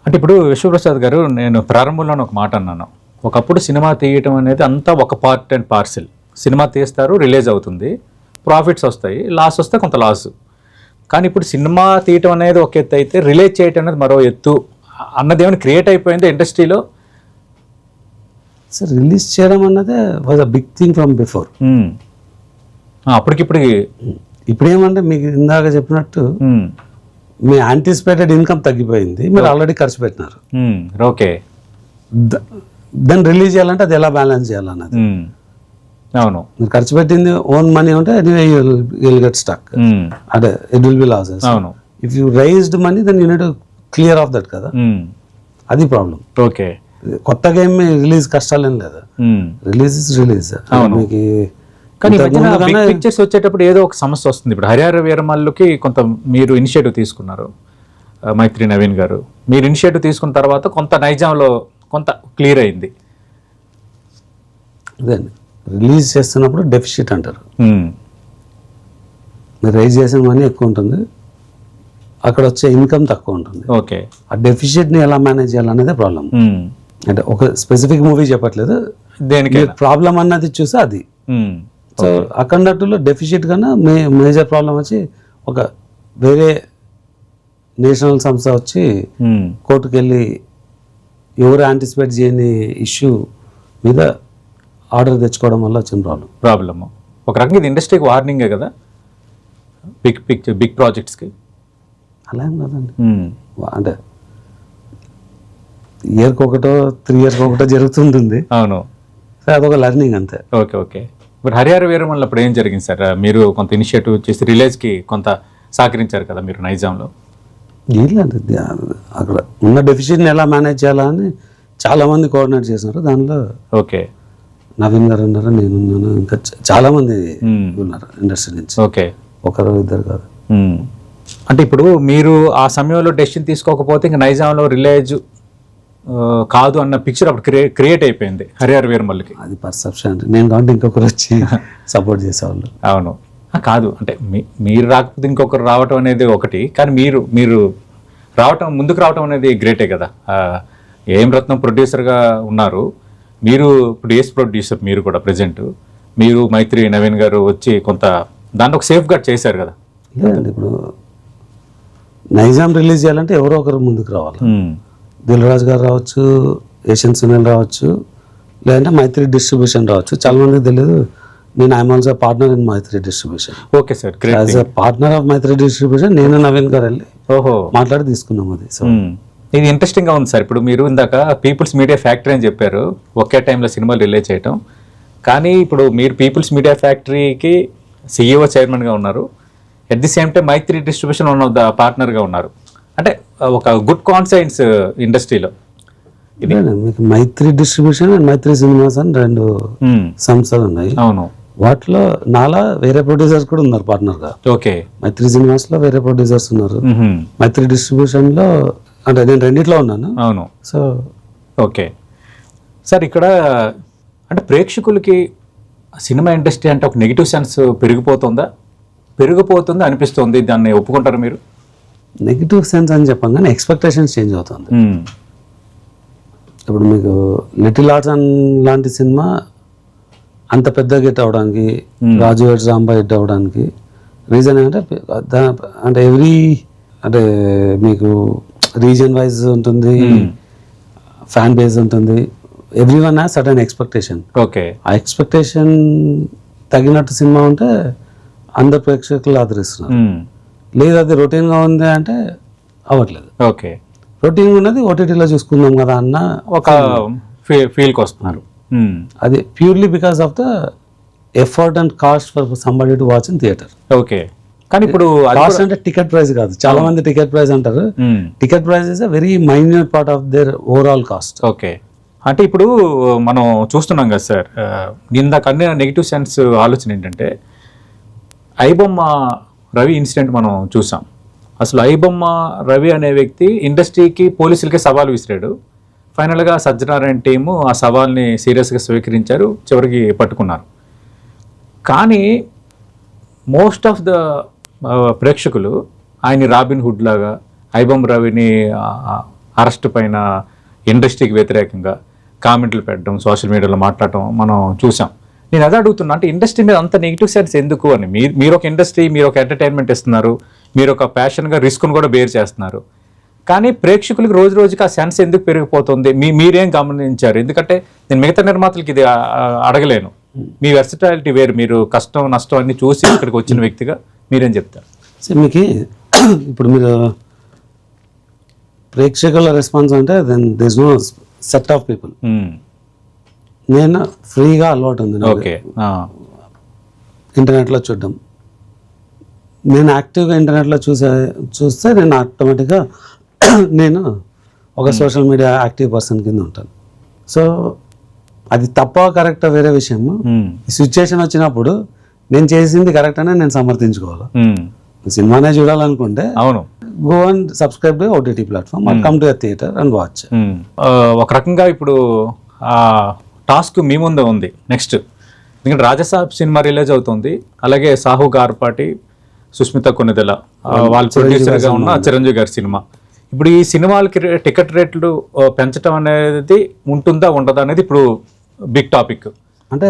Speaker 1: అంటే ఇప్పుడు విశ్వప్రసాద్ గారు, నేను ప్రారంభంలోనే ఒక మాట అన్నాను, ఒకప్పుడు సినిమా తీయటం అనేది అంతా ఒక పార్ట్ అండ్ పార్సిల్. సినిమా తీస్తారు, రిలీజ్ అవుతుంది, ప్రాఫిట్స్ వస్తాయి, లాస్ వస్తే కొంత లాస్. కానీ ఇప్పుడు సినిమా తీయటం అనేది ఒక ఎత్తు అయితే రిలీజ్ చేయటం అనేది మరో ఎత్తు అన్నది ఏమైనా క్రియేట్ అయిపోయింది ఇండస్ట్రీలో?
Speaker 2: సార్ రిలీజ్ చేయడం అన్నదే was a big thing from before.
Speaker 1: అప్పటికిప్పుడు
Speaker 2: ఇప్పుడు ఏమంటే మీకు ఇందాక చెప్పినట్టు మీ యాంటిసిపేటెడ్ ఇన్కమ్ తగ్గిపోయింది, మీరు ఆల్రెడీ ఖర్చు పెట్టినారు.
Speaker 1: ఓకే,
Speaker 2: దాన్ని రిలీజ్ చేయాలంటే అది ఎలా బ్యాలెన్స్ చేయాలన్నది.
Speaker 1: అవును,
Speaker 2: మీరు ఖర్చు పెట్టింది ఓన్ మనీ ఉంటే యుల్ గెట్ స్టక్, అంటే ఇట్ విల్ బి లాసెస్.
Speaker 1: అవును,
Speaker 2: if you raised money then you need to clear off that కదా, అది ప్రాబ్లం.
Speaker 1: ఓకే,
Speaker 2: కొత్తగా ఏమి రిలీజ్ కష్టాలు ఏం లేదా, రిలీజ్ ఇస్ రిలీజ్. మీకు
Speaker 1: కానీ పిక్చర్స్ వచ్చేటప్పుడు ఏదో ఒక సమస్య వస్తుంది. ఇప్పుడు హరిహర వీరమల్లుకి కొంత మీరు ఇనిషియేటివ్ తీసుకున్నారు, మైత్రి నవీన్ గారు, మీరు ఇనిషియేటివ్ తీసుకున్న తర్వాత కొంత నైజాంలో కొంత క్లియర్ అయింది.
Speaker 2: అదే రిలీజ్ చేస్తున్నప్పుడు డెఫిసిట్ అంటారు. మీరు రైజ్ చేసిన మనీ ఎక్కువ ఉంటుంది, అక్కడ వచ్చే ఇన్కమ్ తక్కువ ఉంటుంది.
Speaker 1: ఓకే, ఆ
Speaker 2: డెఫిసిట్ని ఎలా మేనేజ్ చేయాలనేదే ప్రాబ్లం. అంటే ఒక స్పెసిఫిక్ మూవీ చెప్పట్లేదు, దేనికి ప్రాబ్లం అన్నది చూసి అది. సో అఖండ 2లో డెఫిసిట్ కన్నా మేజర్ ప్రాబ్లం వచ్చి ఒక వేరే నేషనల్ సంస్థ వచ్చి కోర్టుకు వెళ్ళి ఎవరు యాంటిసిపేట్ చేయని ఇష్యూ మీద ఆర్డర్ తెచ్చుకోవడం వల్ల వచ్చిన ప్రాబ్లం.
Speaker 1: ఒక రకంగా ఇది ఇండస్ట్రీకి వార్నింగే కదా బిగ్ ప్రాజెక్ట్స్కి.
Speaker 2: అలా ఏం కదండి, అంటే ఇయర్కి ఒకటో 3 years ఒకటో జరుగుతుంటుంది.
Speaker 1: అవును,
Speaker 2: సార్ అదొక లెర్నింగ్ అంతే.
Speaker 1: Okay, okay. ఇప్పుడు హరిహర వీరమల్లు అప్పుడు ఏం జరిగింది సార్? మీరు కొంత ఇనిషియేటివ్ చేసి రిలీజ్కి కొంత సహకరించారు కదా మీరు నైజాంలో.
Speaker 2: ఏంటంటే అక్కడ ఉన్న డెఫిసిట్ని ఎలా మేనేజ్ చేయాలా అని చాలామంది కోఆర్డినేట్ చేసినారు. దానిలో
Speaker 1: ఓకే
Speaker 2: నవీన్ గారు ఉన్నారు, నేనున్నాను, ఇంకా చాలా మంది ఉన్నారు ఇండస్ట్రీ నుంచి,
Speaker 1: ఓకే,
Speaker 2: ఒకరు ఇద్దరు కాదు.
Speaker 1: అంటే ఇప్పుడు మీరు ఆ సమయంలో డెసిషన్ తీసుకోకపోతే ఇంకా నైజాంలో రిలేజ్ కాదు అన్న పిక్చర్ అప్పుడు క్రియేట్ అయిపోయింది హరిహర వీరమల్లుకి.
Speaker 2: అది పర్సెప్షన్. నేను కాబట్టి ఇంకొకరు వచ్చి సపోర్ట్ చేసేవాళ్ళు.
Speaker 1: అవును, కాదు అంటే మీరు రాకపోతే ఇంకొకరు రావటం అనేది ఒకటి, కానీ మీరు రావటం, ముందుకు రావటం అనేది గ్రేటే కదా. ఏం రత్నం ప్రొడ్యూసర్గా ఉన్నారు, మీరు ఇప్పుడు ఏస్ ప్రొడ్యూసర్, మీరు కూడా ప్రజెంట్ మీరు మైత్రి నవీన్ గారు వచ్చి కొంత దాంట్లో ఒక సేఫ్ గార్డ్ చేశారు కదా.
Speaker 2: లేదండి, ఇప్పుడు నైజాం రిలీజ్ చేయాలంటే ఎవరో ఒకరు ముందుకు రావాలి. దిల్ రాజు గారు రావచ్చు, ఏషియన్ సునీల్ రావచ్చు, లేదంటే మైత్రి డిస్ట్రిబ్యూషన్ రావచ్చు. చాలా మందికి తెలియదు, నేను I'm also partner in Mythri distribution.
Speaker 1: Okay sir,
Speaker 2: as a partner of Mythri distribution నేను నవీన్ గారు వెళ్ళి మాట్లాడి తీసుకున్నాం అది. సో
Speaker 1: ఇది ఇంట్రెస్టింగ్గా ఉంది సార్. ఇప్పుడు మీరు ఇందాక పీపుల్స్ మీడియా ఫ్యాక్టరీ అని చెప్పారు, ఒకే టైంలో సినిమాలు రిలీజ్ చేయటం. కానీ ఇప్పుడు మీరు పీపుల్స్ మీడియా ఫ్యాక్టరీకి CEO చైర్మన్గా ఉన్నారు, at the same time Mythri Distribution one of the పార్ట్నర్గా ఉన్నారు. అంటే ఒక గుడ్ కాన్సైన్స్ ఇండస్ట్రీలో.
Speaker 2: మీకు Mythri Distribution and Mythri Cinemas అని 2 సంస్థలు ఉన్నాయి.
Speaker 1: అవును,
Speaker 2: వాటిలో నాలా వేరే ప్రొడ్యూసర్స్ కూడా ఉన్నారు పార్ట్నర్గా.
Speaker 1: ఓకే,
Speaker 2: మైత్రి సినిమాస్ లో వేరే ప్రొడ్యూసర్స్ ఉన్నారు, మైత్రి డిస్ట్రిబ్యూషన్ లో అంటే నేను రెండిట్లో ఉన్నాను. అవును. సో
Speaker 1: ఓకే సార్, ఇక్కడ అంటే ప్రేక్షకులకి సినిమా ఇండస్ట్రీ అంటే ఒక నెగిటివ్ సెన్స్ పెరిగిపోతుందా అనిపిస్తుంది, దాన్ని ఒప్పుకుంటారు మీరు?
Speaker 2: నెగిటివ్ సెన్స్ అని చెప్పాం కానీ ఎక్స్పెక్టేషన్స్ చేంజ్ అవుతుంది. ఇప్పుడు మీకు లిటిల్ ఆర్ట్స్ లాంటి సినిమా అంత పెద్ద హిట్ అవడానికి, రాజు వెడ్స్ రాంబాయ్ హిట్ అవడానికి రీజన్ ఏంటంటే అంటే అంటే మీకు రీజన్ వైజ్ ఉంటుంది, ఫ్యాన్ బేస్ ఉంటుంది, every one has certain expectation.
Speaker 1: Okay,
Speaker 2: ఆ ఎక్స్పెక్టేషన్ తగినట్టు సినిమా ఉంటే అందరు ప్రేక్షకులు ఆదరిస్తున్నారు. లేదు అది రొటీన్గా ఉంది అంటే అవ్వట్లేదు.
Speaker 1: ఓకే,
Speaker 2: రొటీన్ ఉన్నది ఓటీటీలో చూసుకుందాం కదా అన్న
Speaker 1: ఒక ఫీల్కి వస్తున్నారు.
Speaker 2: అది purely because of the effort and cost for somebody to watch in theatre.
Speaker 1: Okay, కానీ ఇప్పుడు
Speaker 2: కాస్ట్ అంటే టికెట్ ప్రైస్ కాదు. చాలా మంది టికెట్ ప్రైస్ అంటారు. Ticket price is a very minute part of their overall cost.
Speaker 1: Okay, అంటే ఇప్పుడు మనం చూస్తున్నాం కదా సార్, ఇందాక అన్ని నెగిటివ్ సెన్స్ ఆలోచన ఏంటంటే ఐబొమ్మ రవి ఇన్సిడెంట్ మనం చూసాం. అసలు ఐబొమ్మ రవి అనే వ్యక్తి ఇండస్ట్రీకి, పోలీసులకి సవాల్ విసిరాడు. ఫైనల్గా సజ్జనారాయణ టీము ఆ సవాల్ని సీరియస్గా స్వీకరించారు, చివరికి పట్టుకున్నారు. కానీ మోస్ట్ ఆఫ్ ద ప్రేక్షకులు ఆయన్ని రాబిన్ హుడ్ లాగా, ఐబొమ్మ రవిని అరెస్ట్ పైన ఇండస్ట్రీకి వ్యతిరేకంగా కామెంట్లు పెట్టడం, సోషల్ మీడియాలో మాట్లాడటం మనం చూసాం. నేను అదే అడుగుతున్నా, అంటే ఇండస్ట్రీ మీద అంత నెగిటివ్ సెన్స్ ఎందుకు అని. మీరు ఒక ఇండస్ట్రీ, మీరు ఒక ఎంటర్టైన్మెంట్ ఇస్తున్నారు, మీరు ఒక ప్యాషన్గా రిస్క్ను కూడా బేర్ చేస్తున్నారు. కానీ ప్రేక్షకులకు రోజు రోజుకి ఆ సెన్స్ ఎందుకు పెరిగిపోతుంది? మీరేం గమనించారు? ఎందుకంటే నేను మిగతా నిర్మాతలకి ఇది అడగలేను. మీ వెర్సటాలిటీ వేరు, మీరు కష్టం నష్టం అన్ని చూసి ఇక్కడికి వచ్చిన వ్యక్తిగా మీరేం చెప్తారు?
Speaker 2: మీకు ఇప్పుడు మీరు ప్రేక్షకుల రెస్పాన్స్ అంటే then there is no set of people. నేను ఫ్రీగా అలవాటు ఉంది.
Speaker 1: ఓకే,
Speaker 2: ఇంటర్నెట్లో చూడడం, నేను యాక్టివ్గా ఇంటర్నెట్లో చూస్తే నేను ఆటోమేటిక్గా నేను ఒక సోషల్ మీడియా యాక్టివ్ పర్సన్ కింద ఉంటాను. సో అది తప్ప కరెక్టా వేరే విషయము. ఈ సిచ్యుయేషన్ వచ్చినప్పుడు నేను చేసింది కరెక్ట్ అనే నేను సమర్థించుకోవాలి. సినిమానే చూడాలనుకుంటే
Speaker 1: అవును,
Speaker 2: go and subscribe to OTT platform or come to a theatre and watch.
Speaker 1: ఒక రకంగా ఇప్పుడు ఆ టాస్క్ మీ ముందే ఉంది నెక్స్ట్. ఎందుకంటే రాజసాబ్ సినిమా రిలీజ్ అవుతుంది, అలాగే సాహు గార్పాటి, సుస్మిత కొనిదెల వాళ్ళ ప్రొడ్యూసర్గా ఉన్న చిరంజీవి గారి సినిమా. ఇప్పుడు ఈ సినిమాలకి టికెట్ రేట్లు పెంచడం అనేది ఉంటుందా ఉండదా అనేది ఇప్పుడు బిగ్ టాపిక్.
Speaker 2: అంటే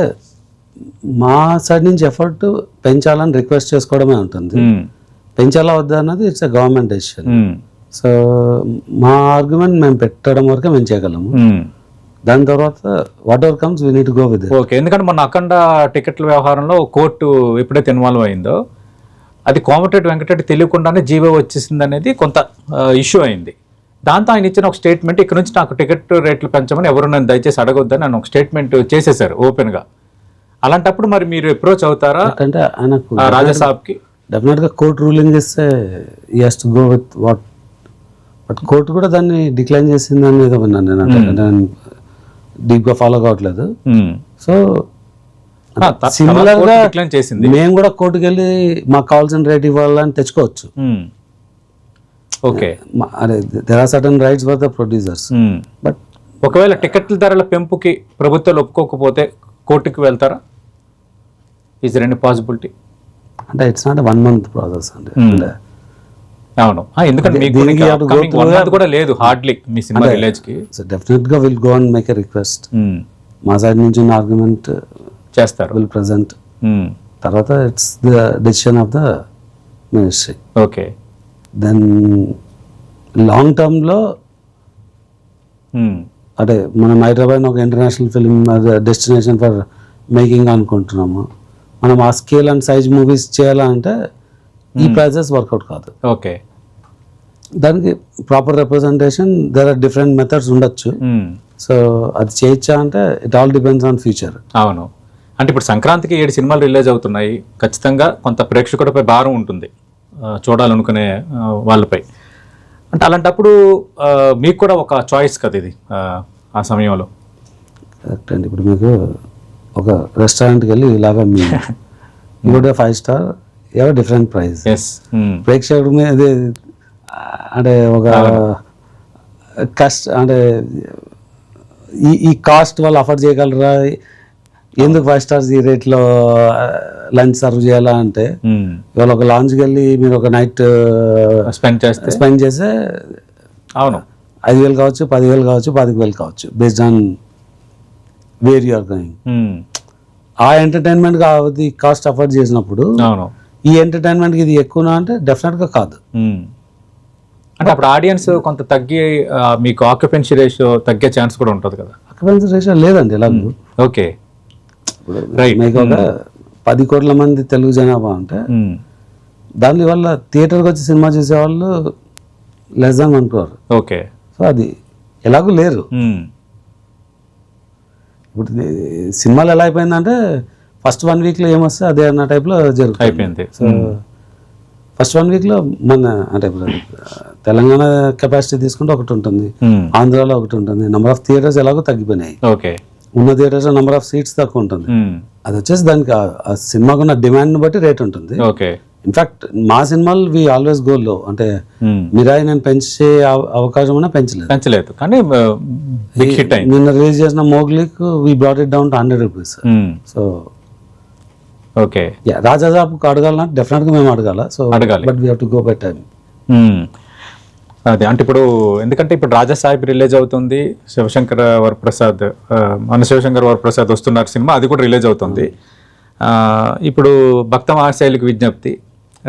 Speaker 2: మా సైడ్ నుంచి ఎఫర్ట్ పెంచాలని రిక్వెస్ట్ చేసుకోవడమే ఉంటుంది. పెంచాలా వద్దా అన్నది it's a government decision. So మా ఆర్గ్యుమెంట్ మేము పెట్టడం వరకే మేము చేయగలము. దాని తర్వాత what ever comes we need to go with it.
Speaker 1: Okay, ఎందుకంటే మన అఖండ టికెట్ల వ్యవహారంలో కోర్టు ఎప్పుడైతే ఇన్వాల్వ్ అయిందో అది కోమటిరెడ్డి వెంకటరెడ్డి తెలియకుండానే జీవో వచ్చేసింది అనేది కొంత ఇష్యూ అయింది. దాంతో ఆయన ఇచ్చిన ఒక స్టేట్మెంట్, ఇక్కడ నుంచి నాకు టికెట్ రేట్లు పెంచమని ఎవరు నన్ను దయచేసి అడగొద్దని నన్ను ఒక స్టేట్మెంట్ చేసేసారు ఓపెన్గా. అలాంటప్పుడు మరి మీరు అప్రోచ్ అవుతారా?
Speaker 2: అంటే ఆయనకు
Speaker 1: రాజాసాబ్కి
Speaker 2: డెఫినెట్గా కోర్టు రూలింగ్ ఇస్తే he has to go with what, but court కూడా దాన్ని డిక్లైన్ చేసిందని ఏదో విన్నాను నేను. అంటే డీప్గా ఫాలో కావట్లేదు. సో
Speaker 1: తర్వాత
Speaker 2: సిమిలర్
Speaker 1: కోర్టు
Speaker 2: గా
Speaker 1: decline చేసింది.
Speaker 2: మేము కూడా కోర్టుకు వెళ్ళి మాకు కావాల్సిన రేట్ ఇవ్వాలని తెచ్చుకోవచ్చు.
Speaker 1: ఓకే.
Speaker 2: అదే there are certain rights for the producers. But
Speaker 1: ఒకవేళ టికెట్ల ధరల పెంపుకి ప్రభుత్వాలు ఒప్పుకోకపోతే కోర్టుకి వెళ్తారా? Is there any possibility?
Speaker 2: అంటే ఇట్స్ నాట్ 1 month ప్రాసెస్ అండి. అంటే
Speaker 1: అవును, ఎందుకంటే మీకు
Speaker 2: దీనికి
Speaker 1: ఇంకా
Speaker 2: you have to go
Speaker 1: upcoming
Speaker 2: through
Speaker 1: 1 month కూడా లేదు హార్డ్లీ మీ సినిమా రిలీజ్ కి.
Speaker 2: సో డెఫినెట్ గా will go and make a request. మా సైడ్ నుంచి ఆర్గ్యుమెంట్
Speaker 1: చేస్తారు.
Speaker 2: Will present. తర్వాత it's the decision of the ministry.
Speaker 1: Okay.
Speaker 2: Then long టర్మ్లో అంటే మనం హైదరాబాద్ ఒక international film destination for making అనుకుంటున్నాము. మనం ఆ స్కేల్ అండ్ సైజ్ మూవీస్ చేయాలంటే ఈ ప్రైజెస్ వర్కౌట్ కాదు.
Speaker 1: ఓకే.
Speaker 2: దానికి proper representation there are different methods ఉండొచ్చు. సో అది చేయొచ్చా అంటే it all depends on future.
Speaker 1: అవును, అంటే ఇప్పుడు సంక్రాంతికి 7 సినిమాలు రిలీజ్ అవుతున్నాయి. ఖచ్చితంగా కొంత ప్రేక్షకుడిపై భారం ఉంటుంది చూడాలనుకునే వాళ్ళపై. అంటే అలాంటప్పుడు మీకు కూడా ఒక చాయిస్ కదా ఇది ఆ సమయంలో.
Speaker 2: కరెక్ట్ అండి. ఇప్పుడు మీకు ఒక రెస్టారెంట్కి వెళ్ళి ఇలాగా మీ ఇంకోటి 5 star ఏవో డిఫరెంట్ ప్రైస్. ప్రేక్షకుడి మీద అంటే ఒక అంటే ఈ కాస్ట్ వాళ్ళు అఫోర్డ్ చేయగలరా, ఎందుకు 5 stars ఈ రేట్లో లంచ్ సర్వ్ చేయాలా అంటే ఇవాళ ఒక లాంచ్కి వెళ్ళి మీరు ఒక నైట్ స్పెండ్ చేస్తే
Speaker 1: అవును
Speaker 2: 5,000 కావచ్చు, 10,000 కావచ్చు, 15,000 కావచ్చు, based on where you're going. ఆ ఎంటర్టైన్మెంట్గా అది కాస్ట్ అఫోర్డ్ చేసినప్పుడు
Speaker 1: అవును
Speaker 2: ఈ ఎంటర్టైన్మెంట్కి ఇది ఎక్కువనా అంటే డెఫినెట్గా కాదు.
Speaker 1: అంటే అప్పుడు ఆడియన్స్ కొంత తగ్గి మీకు ఆక్యుపెన్సీ రేషియో తగ్గే ఛాన్స్ కూడా ఉంటుంది కదా.
Speaker 2: ఆక్యుపెన్సీ రేషియో లేదండి ఎలాగో.
Speaker 1: ఓకే.
Speaker 2: మీకు ఒక 10 కోట్ల మంది తెలుగు జనాభా అంటే దాని వల్ల థియేటర్కి వచ్చి సినిమా చూసేవాళ్ళు less than 1 crore.
Speaker 1: Okay.
Speaker 2: So అది ఎలాగూ లేరు. ఇప్పుడు సినిమాలు ఎలా అయిపోయిందంటే ఫస్ట్ 1 weekలో ఏమొస్తే అదే అన్న టైప్లో జరుగుతుంది
Speaker 1: అయిపోయింది.
Speaker 2: సో ఫస్ట్ 1 weekలో మన అంటే ఇప్పుడు తెలంగాణ కెపాసిటీ తీసుకుంటే ఒకటి ఉంటుంది, ఆంధ్రాలో ఒకటి ఉంటుంది. నెంబర్ ఆఫ్ థియేటర్స్ ఎలాగో తగ్గిపోయినాయి.
Speaker 1: ఓకే.
Speaker 2: ఉన్న థియేటర్స్ నెంబర్ ఆఫ్ సీట్స్ తక్కువ ఉంటుంది. అది వచ్చేసి దానికి ఆ సినిమాకు ఉన్న డిమాండ్ని బట్టి రేట్ ఉంటుంది.
Speaker 1: ఓకే.
Speaker 2: ఇన్ఫాక్ట్ మా సినిమాలు వి ఆల్వేస్ గో లో. అంటే మిరాయి నేను పెంచే అవకాశం ఉన్నా పెంచలేదు
Speaker 1: కానీ
Speaker 2: నిన్న రిలీజ్ చేసిన మోగ్లీక్ we brought it down to 100 rupees. So
Speaker 1: okay.
Speaker 2: రాజాజాబ్కి అడగాలంటే డెఫినెట్గా మేము అడగాల. సో
Speaker 1: అడగాలి.
Speaker 2: But we have to go by time.
Speaker 1: అదే అంటే ఇప్పుడు ఎందుకంటే ఇప్పుడు రాజా సాహిబ్ రిలీజ్ అవుతుంది, శివశంకర్ వరప్రసాద్ మన శివశంకర్ వరప్రసాద్ వస్తున్నారు సినిమా, అది కూడా రిలీజ్ అవుతుంది. ఇప్పుడు భక్త మహాశైలికి విజ్ఞప్తి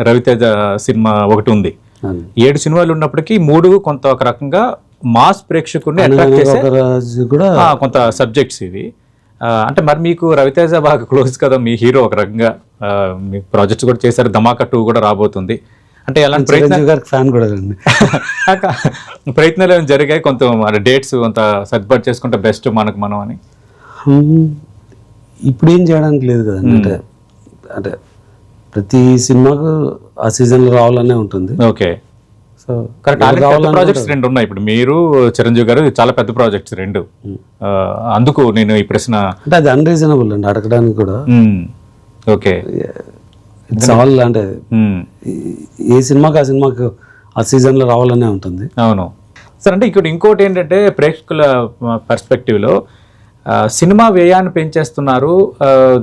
Speaker 1: రవితేజ సినిమా ఒకటి ఉంది. 7 సినిమాలు ఉన్నప్పటికీ 3 కొంత ఒక రకంగా మాస్ ప్రేక్షకుడిని అట్రాక్ట్ చేసే కొంత సబ్జెక్ట్స్ ఇవి. అంటే మరి మీకు రవితేజ బాగా క్లోజ్ కదా, మీ హీరో ఒక రకంగా, మీ ప్రాజెక్ట్స్ కూడా చేశారు, ధమాకా 2 కూడా రాబోతుంది. అంటే ఎలాంటి ప్రయత్నాలు ఏమైనా జరిగాయి కొంత డేట్స్ కొంత సర్దుబాటు చేసుకుంటే బెస్ట్ మనకు మనం అని?
Speaker 2: ఇప్పుడు ఏం చేయడానికి లేదు కదండి. అంటే ప్రతి సినిమాకు ఆ సీజన్లో రావాలనే ఉంటుంది.
Speaker 1: ఓకే. So correct. ప్రాజెక్ట్స్ 2 ఉన్నాయి ఇప్పుడు, మీరు చిరంజీవి గారు, చాలా పెద్ద ప్రాజెక్ట్స్ 2. అందుకు నేను ఈ ప్రశ్న.
Speaker 2: అంటే అది అన్రీజనబుల్ అండి అడగడానికి కూడా.
Speaker 1: ఓకే.
Speaker 2: ఇట్స్ ఆల్ అంటే ఏ సినిమాకి ఆ సినిమాకు ఆ సీజన్లో రావాలనే ఉంటుంది.
Speaker 1: అవును సార్. అంటే ఇక్కడ ఇంకోటి ఏంటంటే ప్రేక్షకుల పర్స్పెక్టివ్లో సినిమా వ్యయాన్ని పెంచేస్తున్నారు,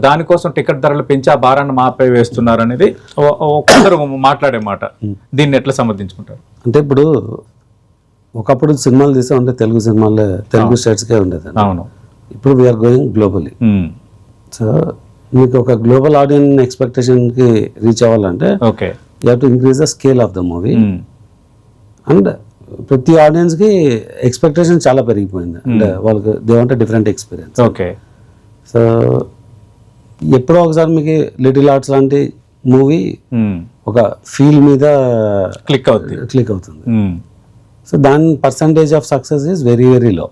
Speaker 1: దానికోసం టికెట్ ధరలు పెంచి ఆ భారాన్ని మాపై వేస్తున్నారు అనేది కొందరు మాట్లాడే మాట. దీన్ని ఎట్లా సమర్థించుకుంటారు?
Speaker 2: అంటే ఇప్పుడు ఒకప్పుడు సినిమాలు తీసామంటే తెలుగు సినిమాలే తెలుగు స్టేట్స్కే ఉండేది.
Speaker 1: అవును.
Speaker 2: ఇప్పుడు వీఆర్ గోయింగ్ గ్లోబలీ. సో మీకు ఒక గ్లోబల్ ఆడియన్స్ ఎక్స్పెక్టేషన్కి రీచ్ అవ్వాలంటే
Speaker 1: okay
Speaker 2: you have to increase the scale of the movie. And ప్రతి ఆడియన్స్కి ఎక్స్పెక్టేషన్ చాలా పెరిగిపోయింది. అంటే వాళ్ళకి they want different experience.
Speaker 1: Okay.
Speaker 2: So ఎప్పుడో ఒకసారి మీకు లిటిల్ ఆర్ట్స్ లాంటి మూవీ ఒక ఫీల్ మీద
Speaker 1: క్లిక్ అవుతుంది.
Speaker 2: సో దాని percentage of success is very very low.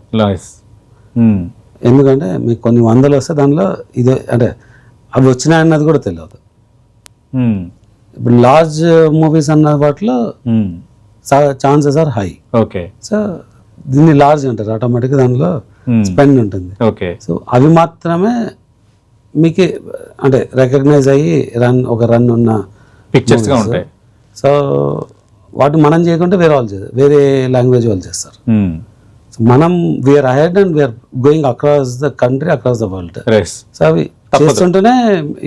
Speaker 2: ఎందుకంటే మీకు కొన్ని వందలు వస్తే దానిలో ఇది అంటే అవి వచ్చినాయన్నది కూడా తెలియదు. ఇప్పుడు లార్జ్ మూవీస్ అన్న వాటిలో chances are high.
Speaker 1: Okay.
Speaker 2: So దీన్ని లార్జ్ అంటారు, ఆటోమేటిక్గా దానిలో స్పెండ్ ఉంటుంది.
Speaker 1: ఓకే.
Speaker 2: సో అవి మాత్రమే మీకు అంటే రికగ్నైజ్ అయ్యి ఒక రన్ ఉన్న
Speaker 1: పిక్చర్స్గా ఉంటాయి.
Speaker 2: సో వాటి మనం చేయకుంటే వేరే వాళ్ళు చేస్తారు, వేరే లాంగ్వేజ్ వాళ్ళు చేస్తారు. సో మనం we are ahead and we are going across the country, across the world. So అవి చేస్తుంటేనే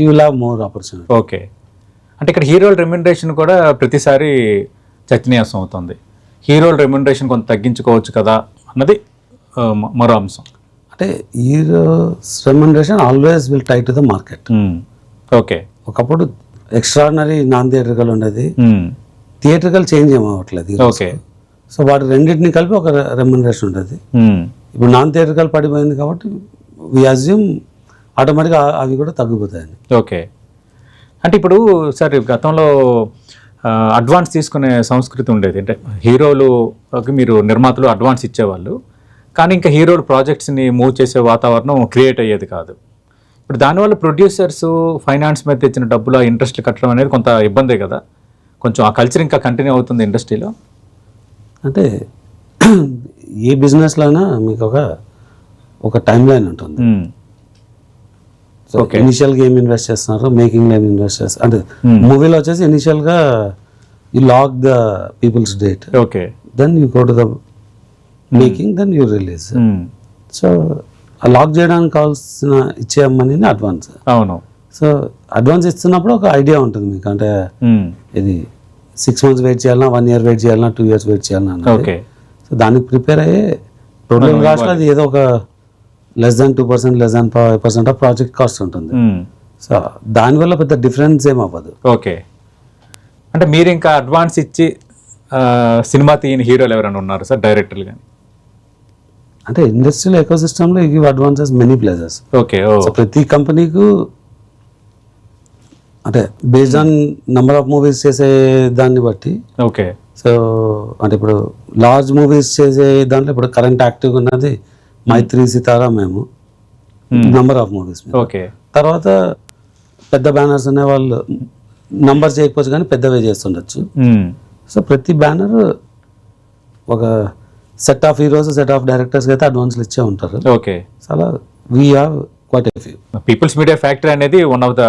Speaker 2: you will have more opportunity.
Speaker 1: Okay, అంటే ఇక్కడ హీరోల రెమ్యునరేషన్ కూడా ప్రతిసారి చర్చనీయాంశం అవుతుంది. హీరోల రెమ్యునరేషన్ కొంత తగ్గించుకోవచ్చు కదా అన్నది మరో అంశం.
Speaker 2: అంటే heroes remuneration always will tie to the market.
Speaker 1: Okay,
Speaker 2: ఒకప్పుడు ఎక్స్ట్రాడినరీ నాన్ థియేటర్కల్ ఉండేది, థియేటర్కల్ చేంజ్ ఏమవ్వట్లేదు.
Speaker 1: ఓకే,
Speaker 2: సో వాటి రెండింటిని కలిపి ఒక రెమ్యునరేషన్ ఉంటుంది. ఇప్పుడు నాన్ థియేటర్కల్ పడిపోయింది కాబట్టి వి అజ్యూమ్ ఆటోమేటిక్గా అవి కూడా తగ్గిపోతాయని.
Speaker 1: ఓకే, అంటే ఇప్పుడు సార్ గతంలో అడ్వాన్స్ తీసుకునే సంస్కృతి ఉండేది. అంటే హీరోలుకి మీరు నిర్మాతలు అడ్వాన్స్ ఇచ్చేవాళ్ళు, కానీ ఇంకా హీరోలు ప్రాజెక్ట్స్ని మూవ్ చేసే వాతావరణం క్రియేట్ అయ్యేది కాదు. ఇప్పుడు దానివల్ల ప్రొడ్యూసర్స్ ఫైనాన్స్ మీద తెచ్చిన డబ్బులు ఆ ఇంట్రెస్ట్లు కట్టడం అనేది కొంత ఇబ్బందే కదా. కొంచెం ఆ కల్చర్ ఇంకా కంటిన్యూ అవుతుంది ఇండస్ట్రీలో.
Speaker 2: అంటే ఏ బిజినెస్లో అయినా మీకు ఒక టైం లైన్ ఉంటుంది. సో ఇనిషియల్గా ఏం ఇన్వెస్ట్ చేస్తున్నారు, మేకింగ్లో ఏం ఇన్వెస్ట్ చేస్తారు. అంటే మూవీలో వచ్చేసి ఇనిషియల్గా you lock the people's date,
Speaker 1: okay,
Speaker 2: then you go to the making, then you release. So ఆ లాక్ చేయడానికి కావాల్సిన ఇచ్చే మనీని అడ్వాన్స్.
Speaker 1: అవును.
Speaker 2: సో అడ్వాన్స్ ఇస్తున్నప్పుడు ఒక ఐడియా ఉంటుంది మీకు, అంటే ఇది 6 months వెయిట్ చేయాలన్నా, 1 year వెయిట్ చేయాలన్నా, 2 years వెయిట్ చేయాలన్నా.
Speaker 1: ఓకే,
Speaker 2: సో దానికి ప్రిపేర్ అయ్యే టోటల్ కాస్ట్ అది ఏదో ఒక less than 2%, less than 5% of project cost ఉంటుంది. సో దానివల్ల పెద్ద డిఫరెన్స్ ఏం అవ్వదు.
Speaker 1: ఓకే, అంటే మీరు ఇంకా అడ్వాన్స్ ఇచ్చి సినిమా తీయని హీరోలు ఎవరైనా ఉన్నారు సార్, డైరెక్టర్లు కానీ?
Speaker 2: అంటే ఇండస్ట్రియల్ ఎకో సిస్టంలో you give advances many places.
Speaker 1: Okay,
Speaker 2: so ప్రతి కంపెనీకు అంటే based on number of movies చేసే దాన్ని బట్టి.
Speaker 1: ఓకే,
Speaker 2: సో అంటే ఇప్పుడు లార్జ్ మూవీస్ చేసే దాంట్లో ఇప్పుడు కరెంట్ యాక్టివ్ ఉన్నది మైత్రి, సితారా, మేము నెంబర్ ఆఫ్ మూవీస్.
Speaker 1: ఓకే,
Speaker 2: తర్వాత పెద్ద బ్యానర్స్ అనే వాళ్ళు నంబర్ చేయకపోవచ్చు కానీ పెద్దవే చేస్తుండొచ్చు. సో ప్రతి బ్యానర్ ఒక set of heroes, set of డైరెక్టర్స్కి అయితే అడ్వాన్స్లు ఇచ్చే ఉంటారు.
Speaker 1: ఓకే,
Speaker 2: సో అలా we have quite a few.
Speaker 1: People's Media Factory అనేది వన్ ఆఫ్ ద